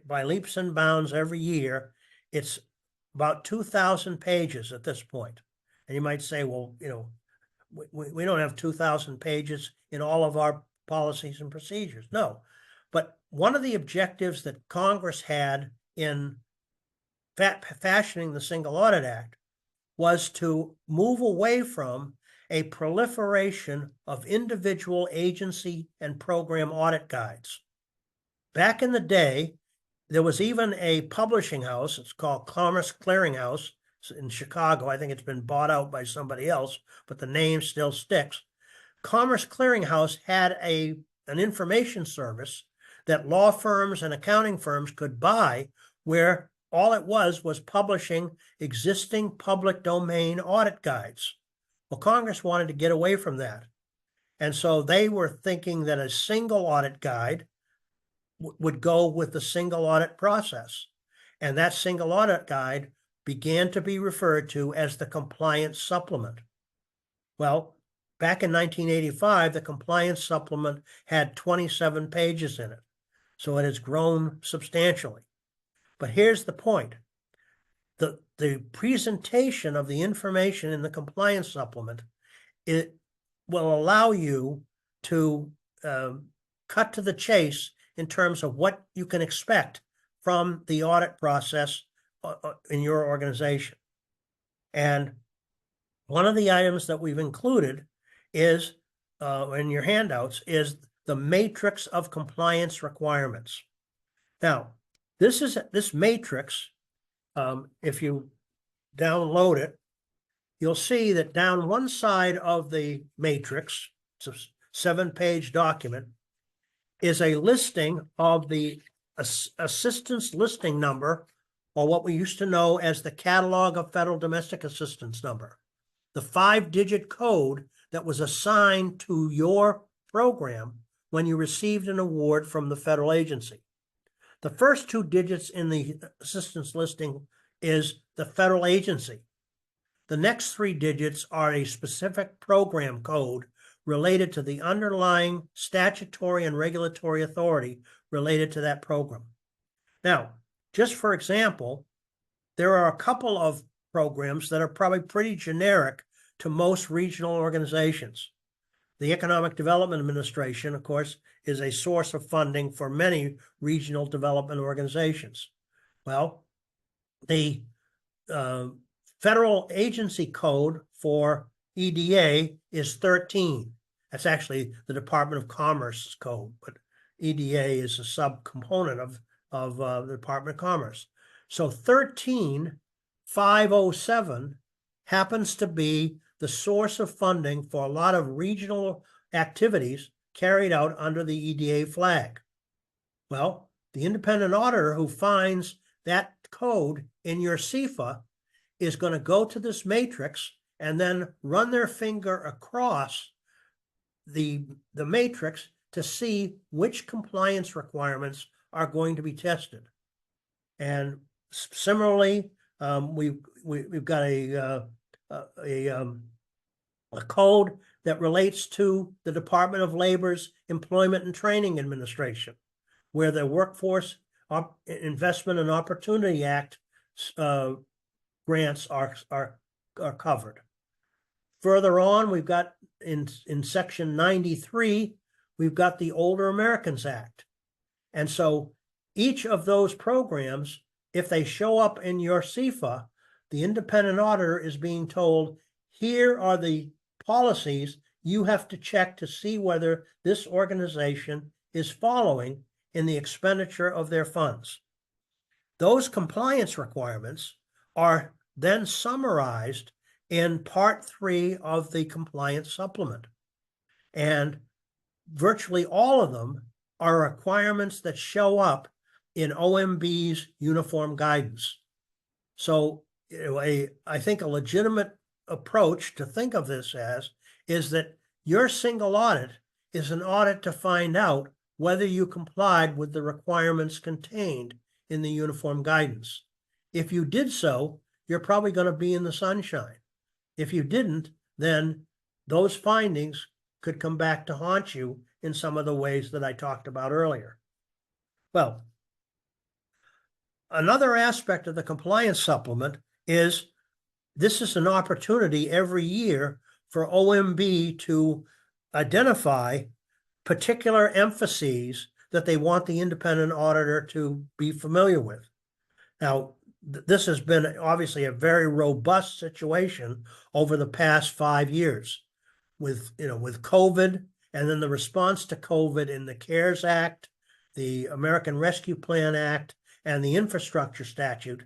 by leaps and bounds every year. It's about 2,000 pages at this point. And you might say, well, we don't have 2,000 pages in all of our policies and procedures. No, but one of the objectives that Congress had in fashioning the Single Audit Act was to move away from a proliferation of individual agency and program audit guides. Back in the day, there was even a publishing house, it's called Commerce Clearinghouse in Chicago. I think it's been bought out by somebody else, but the name still sticks. Commerce Clearinghouse had an information service that law firms and accounting firms could buy, where all it was publishing existing public domain audit guides. Well, Congress wanted to get away from that. And so they were thinking that a single audit guide would go with the single audit process. And that single audit guide began to be referred to as the compliance supplement. Well, back in 1985, the compliance supplement had 27 pages in it. So it has grown substantially. But here's the point. The presentation of the information in the compliance supplement, it will allow you to cut to the chase in terms of what you can expect from the audit process in your organization. And one of the items that we've included is, in your handouts, is the matrix of compliance requirements. Now, this matrix, if you download it, you'll see that down one side of the matrix, it's a 7-page document, is a listing of the assistance listing number, or what we used to know as the Catalog of Federal Domestic Assistance number, the 5-digit code that was assigned to your program when you received an award from the federal agency. The first 2 digits in the assistance listing is the federal agency. The next 3 digits are a specific program code related to the underlying statutory and regulatory authority related to that program. Now, just for example, there are a couple of programs that are probably pretty generic to most regional organizations. The Economic Development Administration, of course, is a source of funding for many regional development organizations. Well, the federal agency code for EDA is 13. That's actually the Department of Commerce's code, but EDA is a subcomponent of the Department of Commerce. So 13507 happens to be the source of funding for a lot of regional activities carried out under the EDA flag. Well, the independent auditor who finds that code in your CFA is going to go to this matrix and then run their finger across the matrix to see which compliance requirements are going to be tested. And similarly, we've got a code that relates to the Department of Labor's Employment and Training Administration, where the Workforce Investment and Opportunity Act grants are covered. Further on, we've got in section 93, we've got the Older Americans Act. And so each of those programs, if they show up in your CFA, the independent auditor is being told, here are the policies you have to check to see whether this organization is following in the expenditure of their funds. Those compliance requirements are then summarized in Part 3 of the compliance supplement. And virtually all of them are requirements that show up in OMB's uniform guidance. So I think a legitimate approach to think of this as is that your single audit is an audit to find out whether you complied with the requirements contained in the uniform guidance. If you did so, you're probably going to be in the sunshine. If you didn't, then those findings could come back to haunt you in some of the ways that I talked about earlier. Well, another aspect of the compliance supplement is this is an opportunity every year for OMB to identify particular emphases that they want the independent auditor to be familiar with. Now, this has been obviously a very robust situation over the past 5 years with COVID, and then the response to COVID in the CARES Act, the American Rescue Plan Act, and the infrastructure statute.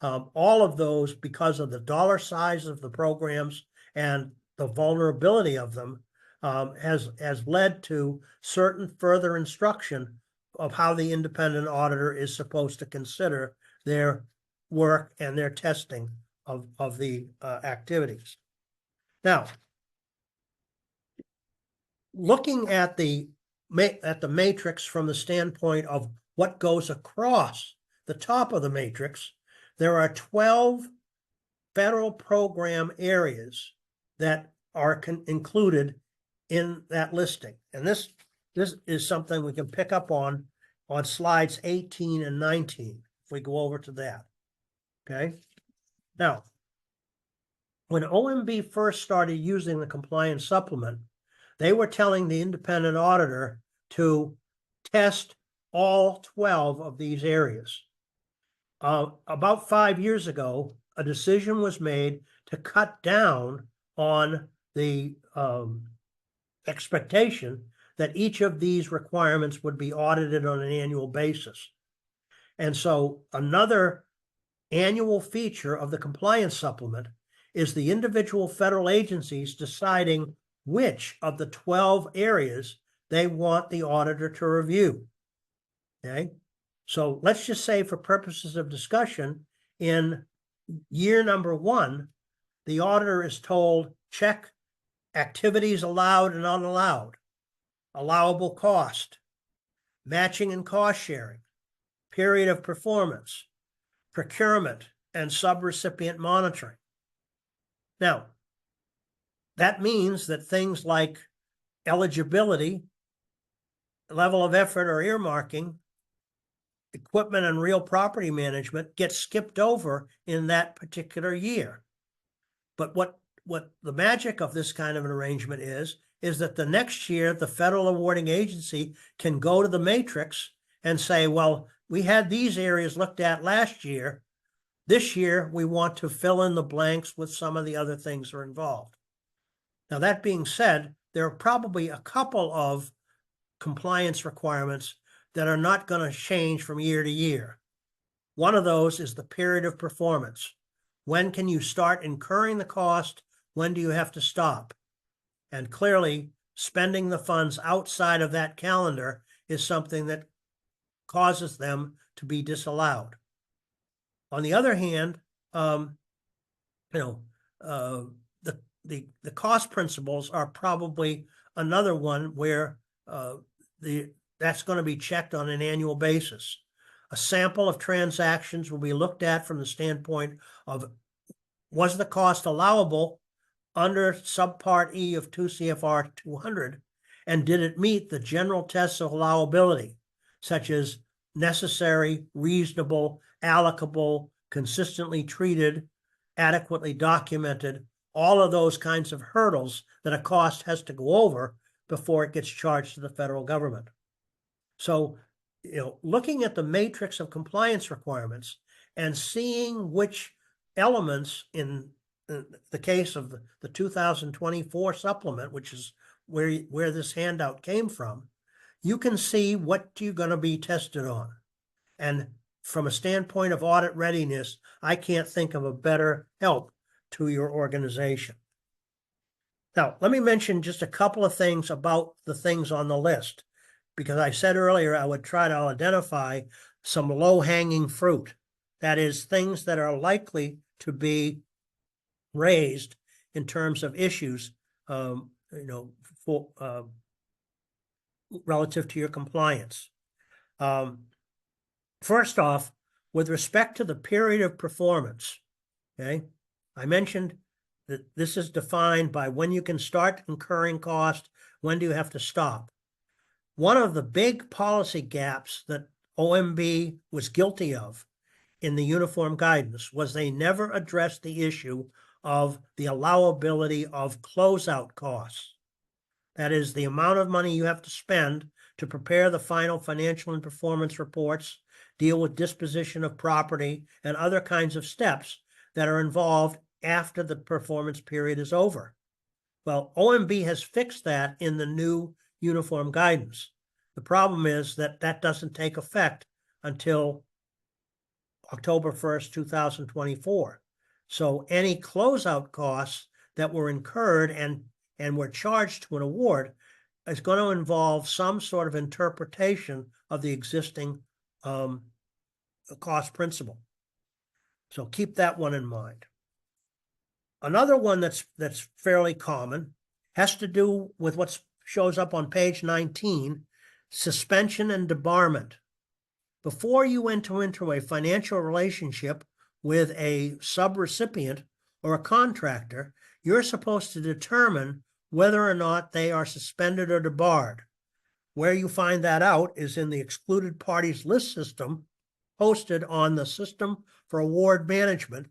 All of those, because of the dollar size of the programs and the vulnerability of them, has led to certain further instruction of how the independent auditor is supposed to consider their work and their testing of the activities. Now, looking at the matrix from the standpoint of what goes across the top of the matrix, there are 12 federal program areas that are included in that listing. And this is something we can pick up on slides 18 and 19, if we go over to that. Okay. Now, when OMB first started using the compliance supplement, they were telling the independent auditor to test all 12 of these areas. About 5 years ago, a decision was made to cut down on the expectation that each of these requirements would be audited on an annual basis. And so another annual feature of the compliance supplement is the individual federal agencies deciding which of the 12 areas they want the auditor to review. Okay, so let's just say, for purposes of discussion, in year number 1, the auditor is told, check activities allowed and unallowed, allowable cost, matching and cost sharing, period of performance, procurement, and subrecipient monitoring. Now, that means that things like eligibility, level of effort or earmarking, equipment and real property management get skipped over in that particular year. But what the magic of this kind of an arrangement is that the next year, the federal awarding agency can go to the matrix and say, well, we had these areas looked at last year. This year, we want to fill in the blanks with some of the other things that are involved. Now, that being said, there are probably a couple of compliance requirements that are not going to change from year to year. One of those is the period of performance. When can you start incurring the cost? When do you have to stop? And clearly, spending the funds outside of that calendar is something that causes them to be disallowed. On the other hand, the cost principles are probably another one where that's going to be checked on an annual basis. A sample of transactions will be looked at from the standpoint of, was the cost allowable under subpart E of 2 CFR 200, and did it meet the general tests of allowability, such as necessary, reasonable, allocable, consistently treated, adequately documented, all of those kinds of hurdles that a cost has to go over before it gets charged to the federal government. So, looking at the matrix of compliance requirements and seeing which elements in the case of the 2024 supplement, which is where this handout came from, you can see what you're going to be tested on. And from a standpoint of audit readiness, I can't think of a better help to your organization. Now, let me mention just a couple of things about the things on the list, because I said earlier I would try to identify some low-hanging fruit. That is, things that are likely to be raised in terms of issues, relative to your compliance. First off, with respect to the period of performance, okay, I mentioned that this is defined by when you can start incurring cost, when do you have to stop. One of the big policy gaps that OMB was guilty of in the uniform guidance was they never addressed the issue of the allowability of closeout costs. That is the amount of money you have to spend to prepare the final financial and performance reports, deal with disposition of property, and other kinds of steps that are involved after the performance period is over. Well, OMB has fixed that in the new uniform guidance. The problem is that that doesn't take effect until October 1st, 2024. So any closeout costs that were incurred and were charged to an award is going to involve some sort of interpretation of the existing cost principle. So keep that one in mind. Another one that's fairly common has to do with what shows up on page 19, suspension and debarment. Before you enter into a financial relationship with a subrecipient or a contractor, you're supposed to determine whether or not they are suspended or debarred. Where you find that out is in the excluded parties list system hosted on the System for Award Management,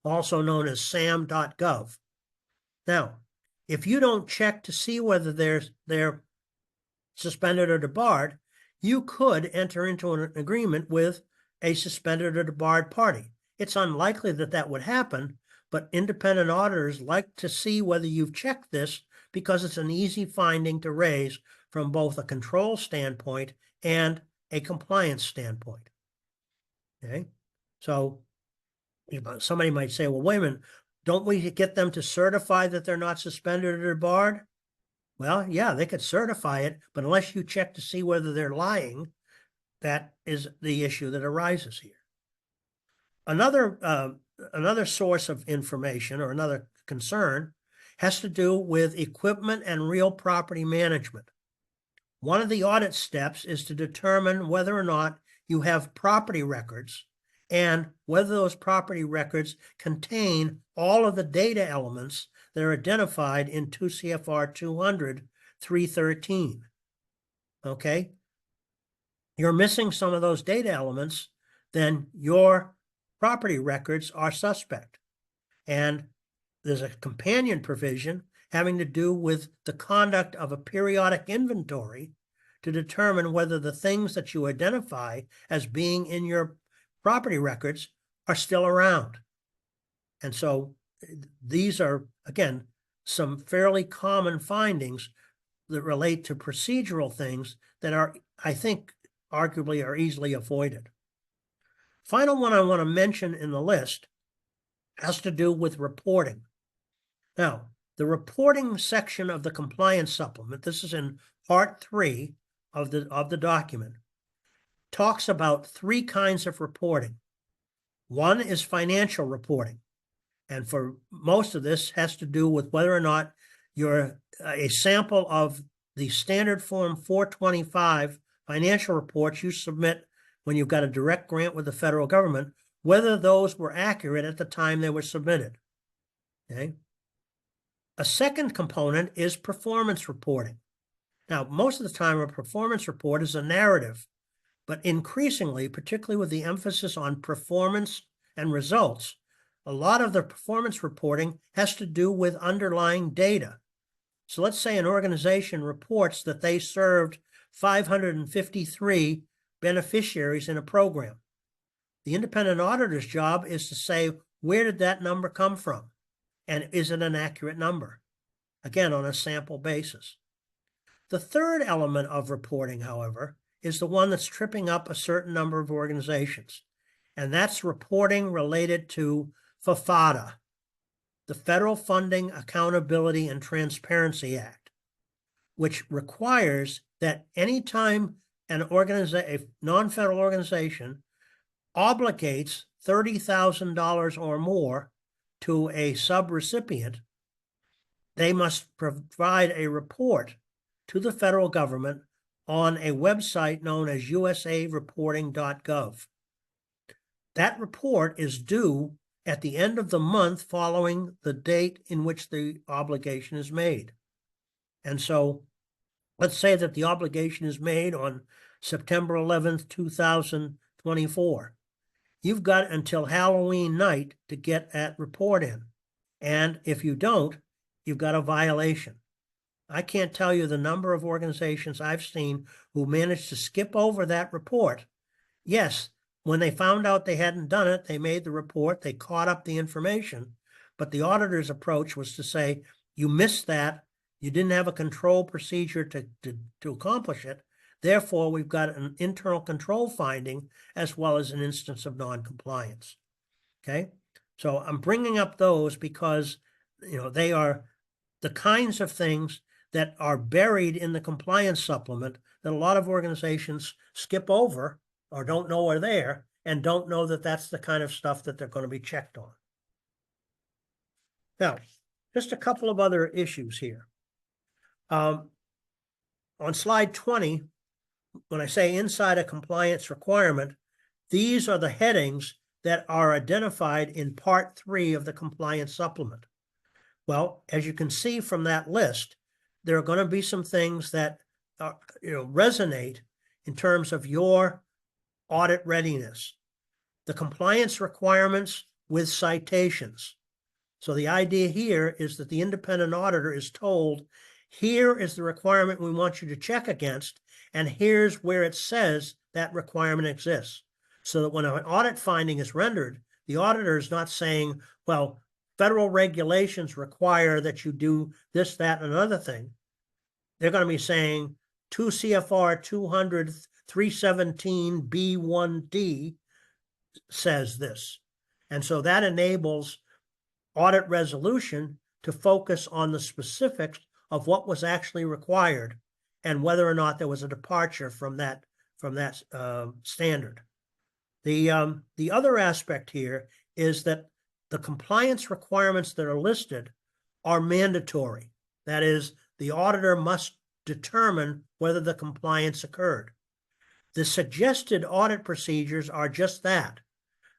also known as sam.gov. Now, if you don't check to see whether they're suspended or debarred, you could enter into an agreement with a suspended or debarred party. It's unlikely that that would happen, but independent auditors like to see whether you've checked this because it's an easy finding to raise from both a control standpoint and a compliance standpoint. Okay, so somebody might say, well, wait a minute, don't we get them to certify that they're not suspended or debarred? Well, yeah, they could certify it, but unless you check to see whether they're lying, that is the issue that arises here. Another source of information or another concern has to do with equipment and real property management. One of the audit steps is to determine whether or not you have property records and whether those property records contain all of the data elements that are identified in 2 CFR 200-313. Okay? You're missing some of those data elements, then your property records are suspect. And there's a companion provision having to do with the conduct of a periodic inventory to determine whether the things that you identify as being in your property records are still around. And so these are, again, some fairly common findings that relate to procedural things that are, I think, arguably are easily avoided. Final one I want to mention in the list has to do with reporting. Now, the reporting section of the compliance supplement, this is in part 3 of the document, talks about 3 kinds of reporting. One is financial reporting. And for most of this has to do with whether or not you're a sample of the standard form 425 financial reports you submit when you've got a direct grant with the federal government, whether those were accurate at the time they were submitted. Okay. A second component is performance reporting. Now, most of the time, a performance report is a narrative, but increasingly, particularly with the emphasis on performance and results, a lot of the performance reporting has to do with underlying data. So let's say an organization reports that they served 553 beneficiaries in a program. The independent auditor's job is to say, where did that number come from? And is it an accurate number? Again, on a sample basis. The third element of reporting, however, is the one that's tripping up a certain number of organizations. And that's reporting related to FFATA, the Federal Funding, Accountability, and Transparency Act, which requires that anytime a non-federal organization obligates $30,000 or more to a subrecipient, they must provide a report to the federal government on a website known as usareporting.gov. That report is due at the end of the month following the date in which the obligation is made. And so let's say that the obligation is made on September 11th, 2024. You've got until Halloween night to get that report in. And if you don't, you've got a violation. I can't tell you the number of organizations I've seen who managed to skip over that report. Yes, when they found out they hadn't done it, they made the report, they caught up the information, but the auditor's approach was to say, you missed that, you didn't have a control procedure to accomplish it, therefore we've got an internal control finding as well as an instance of non-compliance. Okay, so I'm bringing up those because they are the kinds of things that are buried in the compliance supplement that a lot of organizations skip over or don't know are there and don't know that that's the kind of stuff that they're going to be checked on. Now, just a couple of other issues here. On slide 20, when I say inside a compliance requirement, these are the headings that are identified in part 3 of the compliance supplement. Well, as you can see from that list, there are going to be some things that resonate in terms of your audit readiness. The compliance requirements with citations. So the idea here is that the independent auditor is told, here is the requirement we want you to check against, and here's where it says that requirement exists. So that when an audit finding is rendered, the auditor is not saying, well, federal regulations require that you do this, that, and another thing. They're going to be saying 2 CFR 200 317 B1D says this. And so that enables audit resolution to focus on the specifics of what was actually required and whether or not there was a departure from that standard. The other aspect here is that the compliance requirements that are listed are mandatory. That is, the auditor must determine whether the compliance occurred. The suggested audit procedures are just that.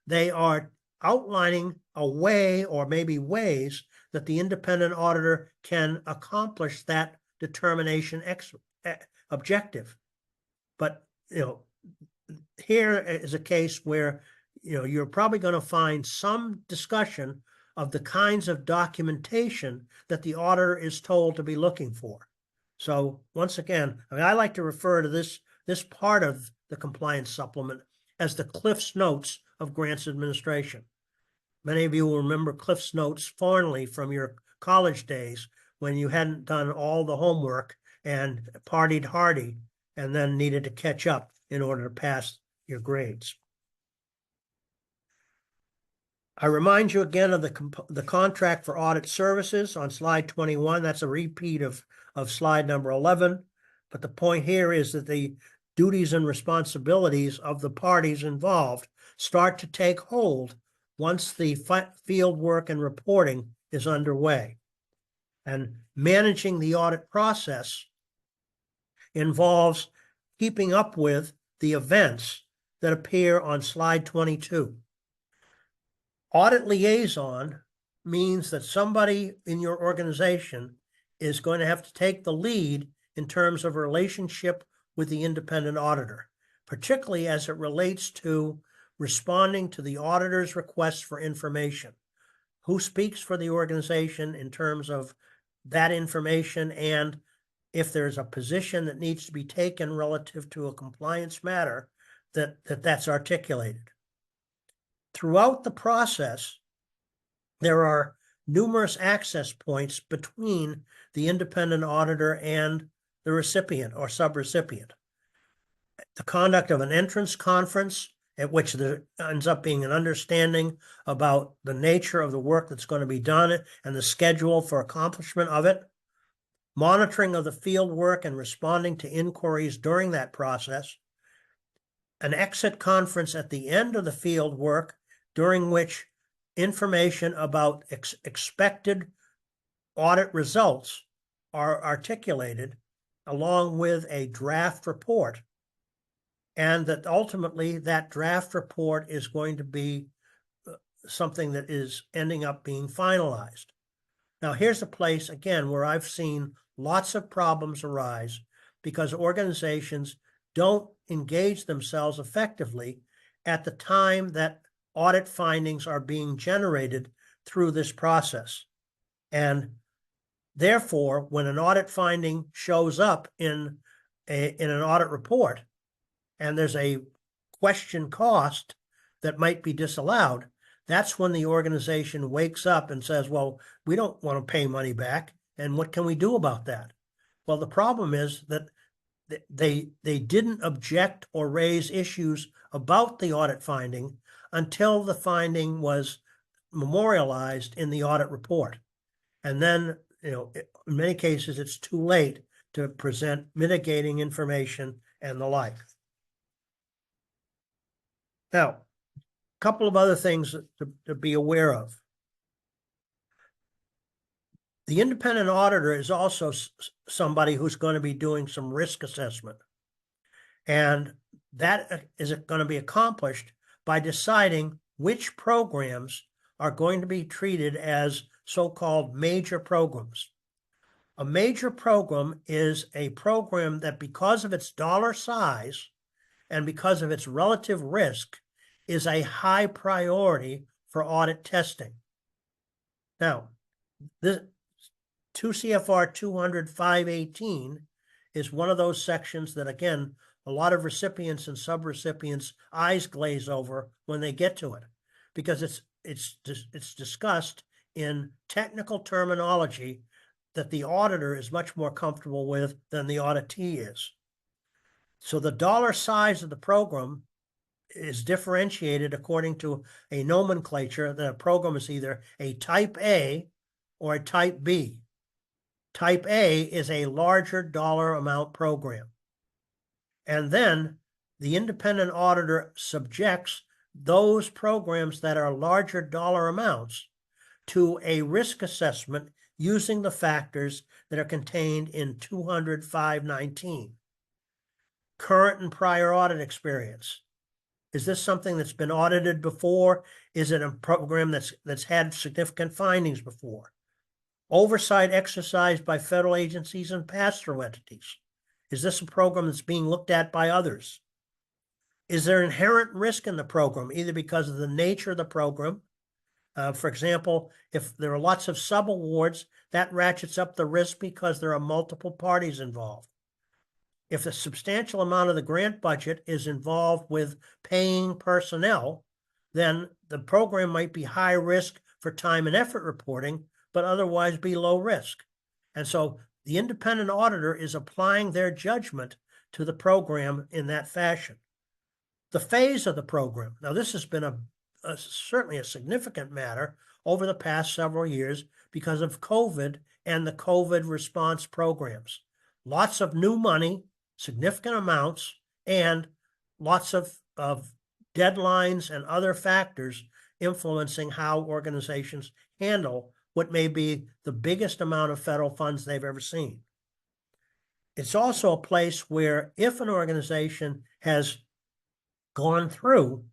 They are outlining a way or maybe ways that the independent auditor can accomplish that determination objective. But, here is a case where, you're probably going to find some discussion of the kinds of documentation that the auditor is told to be looking for. So once again, I like to refer to this part of the compliance supplement as the Cliff's Notes of grants administration. Many of you will remember Cliff's Notes fondly from your college days when you hadn't done all the homework and partied hardy and then needed to catch up in order to pass your grades. I remind you again of the contract for audit services on slide 21. That's a repeat of slide number 11. But the point here is that the duties and responsibilities of the parties involved start to take hold once the field work and reporting is underway. And managing the audit process involves keeping up with the events that appear on slide 22. Audit liaison means that somebody in your organization is going to have to take the lead in terms of relationship with the independent auditor, particularly as it relates to responding to the auditor's requests for information. Who speaks for the organization in terms of that information, and if there's a position that needs to be taken relative to a compliance matter, that's articulated. Throughout the process, there are numerous access points between the independent auditor and the recipient or subrecipient. The conduct of an entrance conference at which there ends up being an understanding about the nature of the work that's going to be done and the schedule for accomplishment of it, monitoring of the field work and responding to inquiries during that process, an exit conference at the end of the field work during which information about expected audit results are articulated along with a draft report, and that ultimately that draft report is going to be something that is ending up being finalized. Now, here's a place, again, where I've seen lots of problems arise because organizations don't engage themselves effectively at the time that audit findings are being generated through this process. And therefore, when an audit finding shows up in an audit report and there's a question cost that might be disallowed, that's when the organization wakes up and says, well, we don't want to pay money back. And what can we do about that? Well, the problem is that they didn't object or raise issues about the audit finding until the finding was memorialized in the audit report. And then, in many cases, it's too late to present mitigating information and the like. Now, a couple of other things to be aware of. The independent auditor is also somebody who's going to be doing some risk assessment. And that is going to be accomplished by deciding which programs are going to be treated as so-called major programs. A major program is a program that, because of its dollar size and because of its relative risk, is a high priority for audit testing. Now, this 2 CFR 200-518 is one of those sections that, again, a lot of recipients and subrecipients' eyes glaze over when they get to it, because it's discussed in technical terminology that the auditor is much more comfortable with than the auditee is. So the dollar size of the program is differentiated according to a nomenclature that a program is either a type A or a type B. Type A is a larger dollar amount program. And then the independent auditor subjects those programs that are larger dollar amounts to a risk assessment using the factors that are contained in 200-519. Current and prior audit experience. Is this something that's been audited before? Is it a program that's had significant findings before? Oversight exercised by federal agencies and pass-through entities. Is this a program that's being looked at by others? Is there inherent risk in the program, either because of the nature of the program? For example, if there are lots of subawards, that ratchets up the risk because there are multiple parties involved. If a substantial amount of the grant budget is involved with paying personnel, then the program might be high risk for time and effort reporting, but otherwise be low risk. And so the independent auditor is applying their judgment to the program in that fashion. The phase of the program. Now, this has been certainly a significant matter over the past several years because of COVID and the COVID response programs. Lots of new money, significant amounts, and lots of deadlines and other factors influencing how organizations handle what may be the biggest amount of federal funds they've ever seen. It's also a place where if an organization has gone through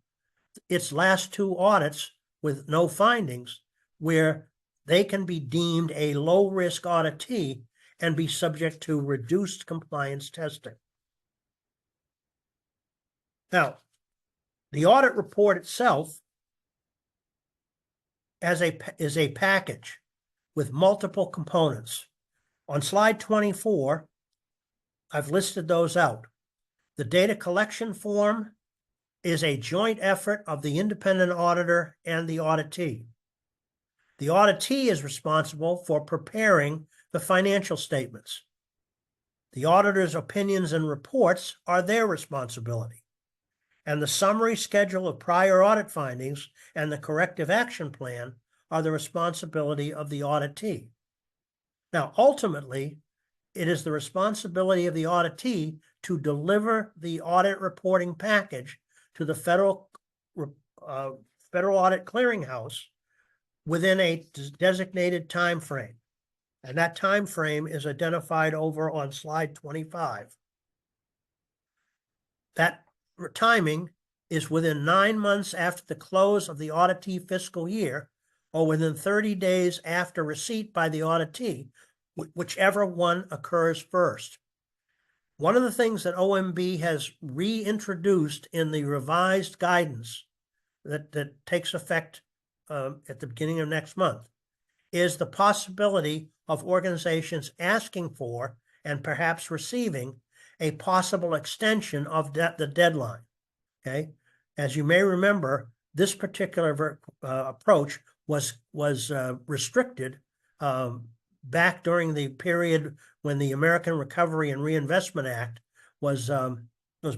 its last two audits with no findings, where they can be deemed a low-risk auditee and be subject to reduced compliance testing. Now, the audit report itself is a package with multiple components. On slide 24, I've listed those out. The data collection form is a joint effort of the independent auditor and the auditee. The auditee is responsible for preparing the financial statements. The auditor's opinions and reports are their responsibility. And the summary schedule of prior audit findings and the corrective action plan are the responsibility of the auditee. Now, ultimately, it is the responsibility of the auditee to deliver the audit reporting package to the federal audit clearinghouse within a designated time frame. And that time frame is identified over on slide 25. That timing is within 9 months after the close of the auditee fiscal year, or within 30 days after receipt by the auditee, whichever one occurs first. One of the things that OMB has reintroduced in the revised guidance that takes effect at the beginning of next month is the possibility of organizations asking for and perhaps receiving a possible extension of the deadline. Okay, as you may remember, this particular approach was restricted back during the period when the American Recovery and Reinvestment Act was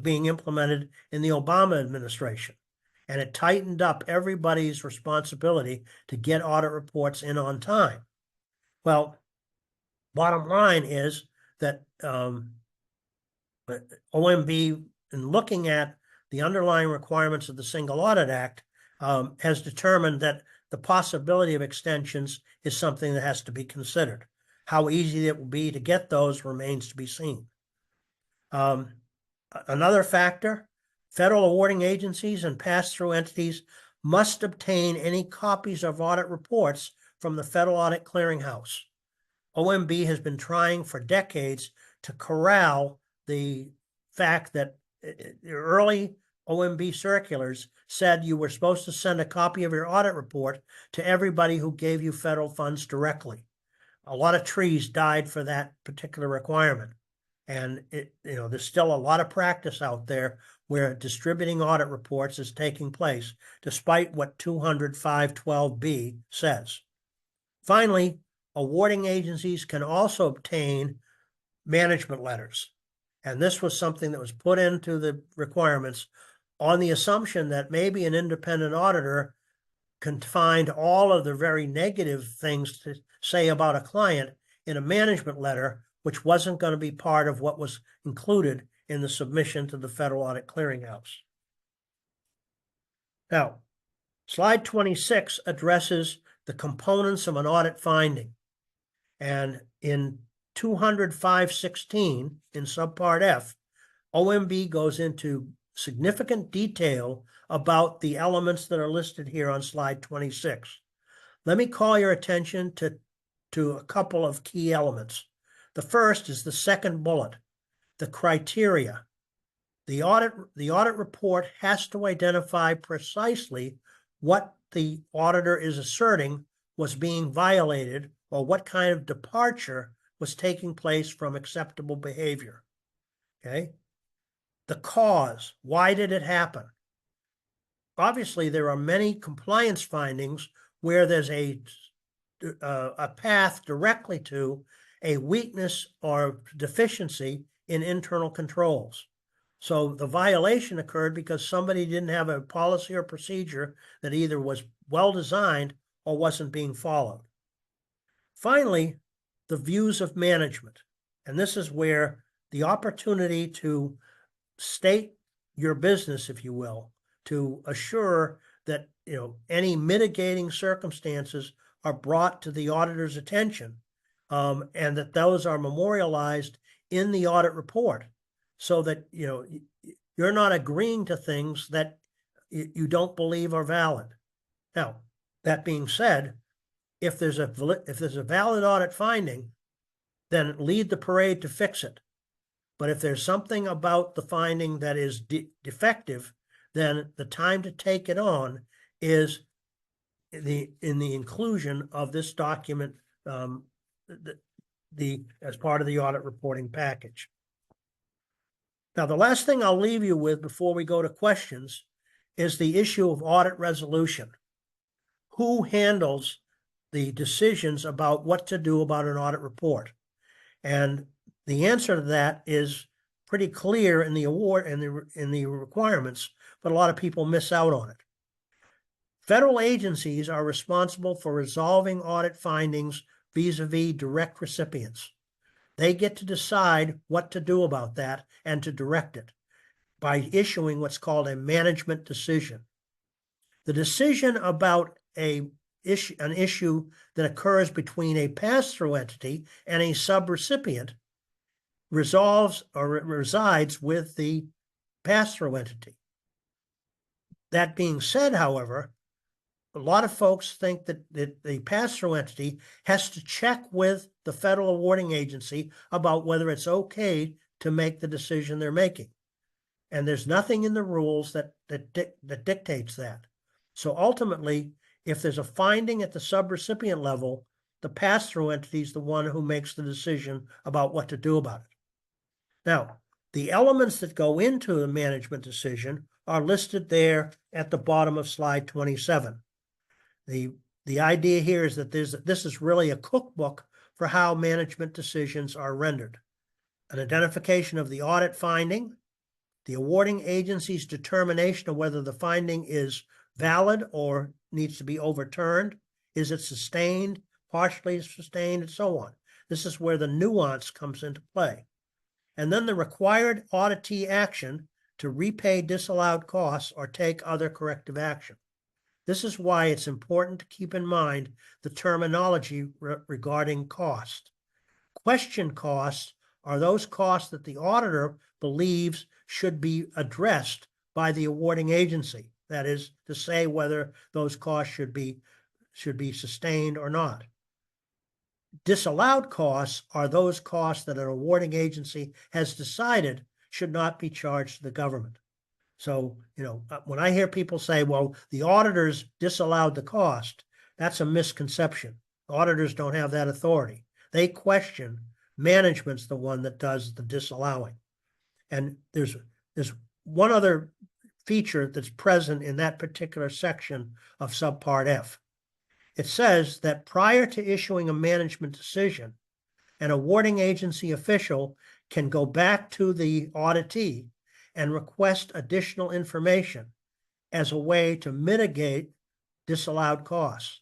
being implemented in the Obama administration. And it tightened up everybody's responsibility to get audit reports in on time. Well, bottom line is that OMB, in looking at the underlying requirements of the Single Audit Act, has determined that the possibility of extensions is something that has to be considered. How easy it will be to get those remains to be seen. Another factor, federal awarding agencies and pass-through entities must obtain any copies of audit reports from the Federal Audit Clearinghouse. OMB has been trying for decades to corral the fact that the early OMB circulars said you were supposed to send a copy of your audit report to everybody who gave you federal funds directly. A lot of trees died for that particular requirement. And there's still a lot of practice out there where distributing audit reports is taking place, despite what 205.12b says. Finally, awarding agencies can also obtain management letters. And this was something that was put into the requirements on the assumption that maybe an independent auditor can find all of the very negative things to say about a client in a management letter, which wasn't going to be part of what was included in the submission to the Federal Audit Clearinghouse. Now, slide 26 addresses the components of an audit finding. And in 205.16 in subpart F, OMB goes into significant detail about the elements that are listed here on slide 26. Let me call your attention to a couple of key elements. The first is the second bullet, the criteria. The audit report has to identify precisely what the auditor is asserting was being violated or what kind of departure was taking place from acceptable behavior. Okay? The cause, why did it happen? Obviously, there are many compliance findings where there's a path directly to a weakness or deficiency in internal controls. So the violation occurred because somebody didn't have a policy or procedure that either was well designed or wasn't being followed. Finally, the views of management. And this is where the opportunity to state your business, if you will, to assure that any mitigating circumstances are brought to the auditor's attention, and that those are memorialized in the audit report, so that you're not agreeing to things that you don't believe are valid. Now, that being said, if there's a valid audit finding, then lead the parade to fix it. But if there's something about the finding that is defective, then the time to take it on is in the inclusion of this document as part of the audit reporting package. Now, the last thing I'll leave you with before we go to questions is the issue of audit resolution. Who handles the decisions about what to do about an audit report? And the answer to that is pretty clear in the award and in the requirements, but a lot of people miss out on it. Federal agencies are responsible for resolving audit findings vis-a-vis direct recipients. They get to decide what to do about that and to direct it by issuing what's called a management decision. The decision about an issue that occurs between a pass-through entity and a subrecipient resolves or resides with the pass-through entity. That being said, however, a lot of folks think that the pass-through entity has to check with the federal awarding agency about whether it's okay to make the decision they're making. And there's nothing in the rules that dictates that. So ultimately, if there's a finding at the subrecipient level the pass-through entity is the one who makes the decision about what to do about it. Now, the elements that go into the management decision are listed there at the bottom of slide 27. The idea here is that this is really a cookbook for how management decisions are rendered. An identification of the audit finding, the awarding agency's determination of whether the finding is valid or needs to be overturned. Is it sustained, partially sustained, and so on. This is where the nuance comes into play. And then the required auditee action to repay disallowed costs or take other corrective action. This is why it's important to keep in mind the terminology regarding cost. Question costs are those costs that the auditor believes should be addressed by the awarding agency. That is to say whether those costs should be sustained or not. Disallowed costs are those costs that an awarding agency has decided should not be charged to the government. So, when I hear people say, well, the auditors disallowed the cost, that's a misconception. Auditors don't have that authority. They question. Management's the one that does the disallowing. And there's one other feature that's present in that particular section of subpart F. It says that prior to issuing a management decision, an awarding agency official can go back to the auditee and request additional information as a way to mitigate disallowed costs.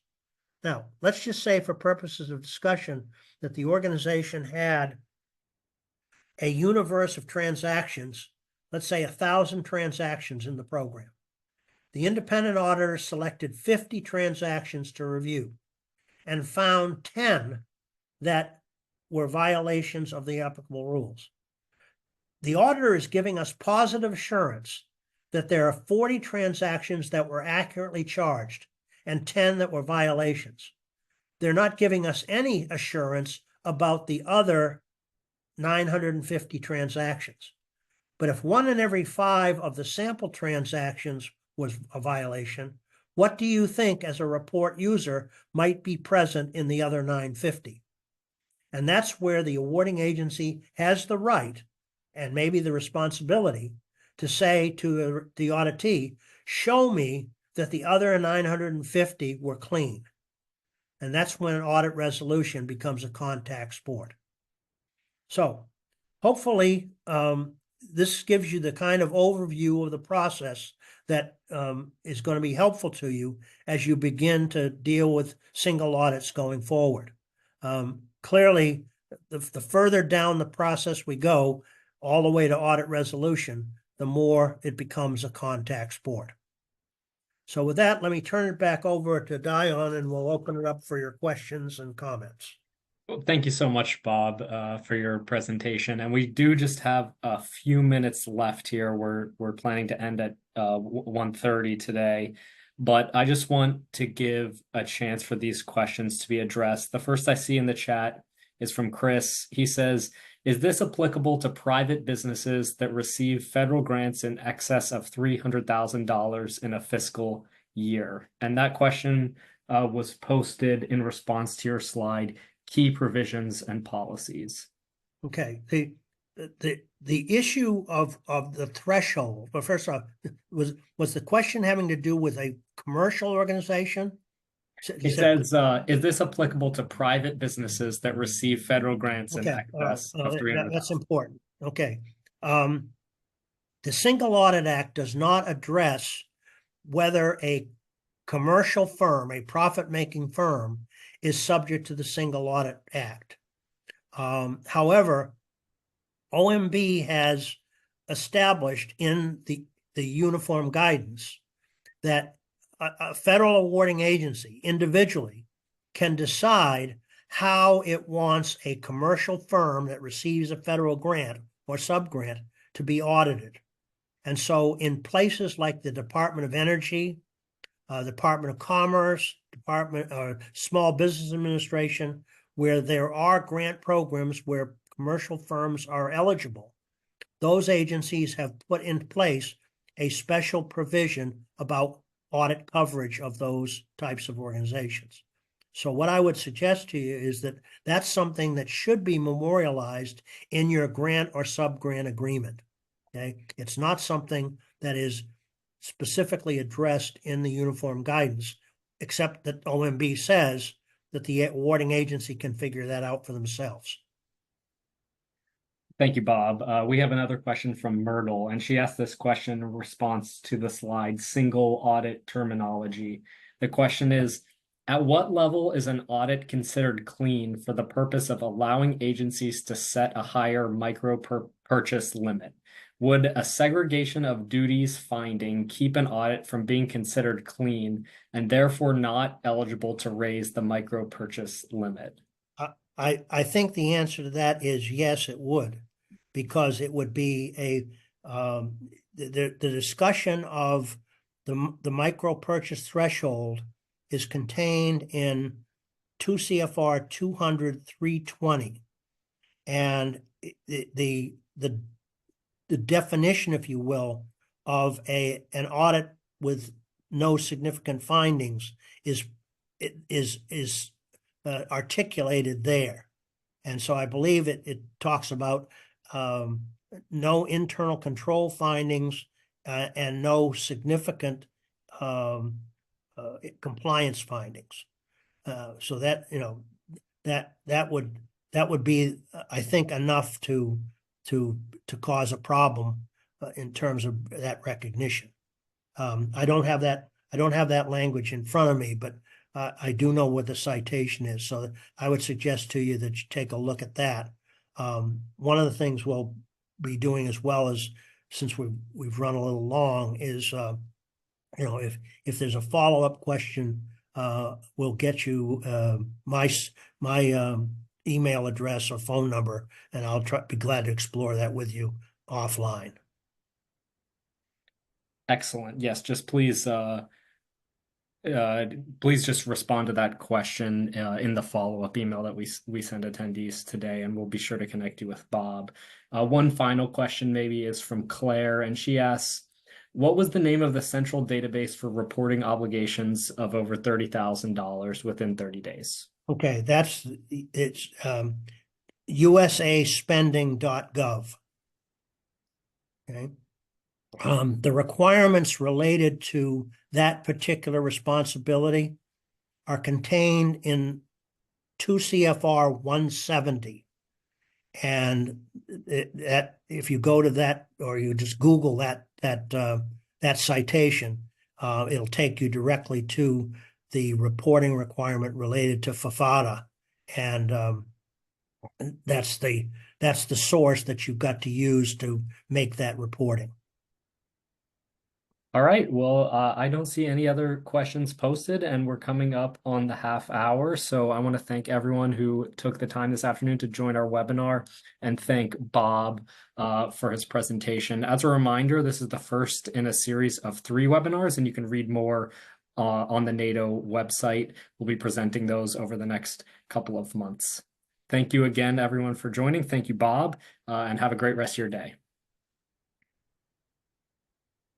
Now, let's just say for purposes of discussion that the organization had a universe of transactions, let's say 1,000 transactions in the program. The independent auditor selected 50 transactions to review and found 10 that were violations of the applicable rules. The auditor is giving us positive assurance that there are 40 transactions that were accurately charged and 10 that were violations. They're not giving us any assurance about the other 950 transactions. But if 1 in every 5 of the sample transactions was a violation, what do you think as a report user might be present in the other 950? And that's where the awarding agency has the right and maybe the responsibility to say to the auditee, show me that the other 950 were clean. And that's when an audit resolution becomes a contact sport. So hopefully this gives you the kind of overview of the process that is going to be helpful to you as you begin to deal with single audits going forward. Clearly, the further down the process we go, all the way to audit resolution, the more it becomes a contact sport. So with that, let me turn it back over to Dion and we'll open it up for your questions and comments. Well, thank you so much, Bob, for your presentation. And we do just have a few minutes left here. We're planning to end at 1:30 today. But I just want to give a chance for these questions to be addressed. The first I see in the chat is from Chris. He says, is this applicable to private businesses that receive federal grants in excess of $300,000 in a fiscal year? And that question was posted in response to your slide, key provisions and policies. Okay, the issue of the threshold, but first off, was the question having to do with a commercial organization? He says, is this applicable to private businesses that receive federal grants in excess of $300,000? That's important. Okay. The Single Audit Act does not address whether a commercial firm, a profit-making firm, is subject to the Single Audit Act. However, OMB has established in the uniform guidance that a federal awarding agency individually can decide how it wants a commercial firm that receives a federal grant or subgrant to be audited. And so in places like the Department of Energy, Department of Commerce, Small Business Administration, where there are grant programs where commercial firms are eligible, those agencies have put in place a special provision about audit coverage of those types of organizations. So what I would suggest to you is that that's something that should be memorialized in your grant or sub-grant agreement. Okay, it's not something that is specifically addressed in the uniform guidance, except that OMB says that the awarding agency can figure that out for themselves. Thank you, Bob. We have another question from Myrtle, and she asked this question in response to the slide, single audit terminology. The question is, at what level is an audit considered clean for the purpose of allowing agencies to set a higher purchase limit? Would a segregation of duties finding keep an audit from being considered clean and therefore not eligible to raise the micro purchase limit? I think the answer to that is yes, it would, because it would be the discussion of the micro purchase threshold is contained in 2 CFR 200-320. And the definition, if you will, of an audit with no significant findings is articulated there. And so I believe it talks about no internal control findings and no significant compliance findings. So that, you know, that would be, I think, enough to cause a problem in terms of that recognition. I don't have that language in front of me, but I do know what the citation is. So I would suggest to you that you take a look at that. One of the things we'll be doing as well as, since we've run a little long, is you know, if there's a follow-up question, we'll get you my email address or phone number, and I'll be glad to explore that with you offline. Excellent. Yes, just please please just respond to that question in the follow-up email that we send attendees today, and we'll be sure to connect you with Bob. One final question maybe is from Claire, and she asks, what was the name of the central database for reporting obligations of over $30,000 within 30 days? Okay, it's usaspending.gov. Okay. The requirements related to that particular responsibility are contained in 2 CFR 170. And that, if you go to that, or you just Google that citation, it'll take you directly to the reporting requirement related to FFATA, and that's the source that you've got to use to make that reporting. All right. Well, I don't see any other questions posted, and we're coming up on the half hour. So I want to thank everyone who took the time this afternoon to join our webinar, and thank Bob for his presentation. As a reminder, this is the first in a series of 3 webinars, and you can read more on the NATO website. We'll be presenting those over the next couple of months. Thank you again, everyone, for joining. Thank you, Bob, and have a great rest of your day.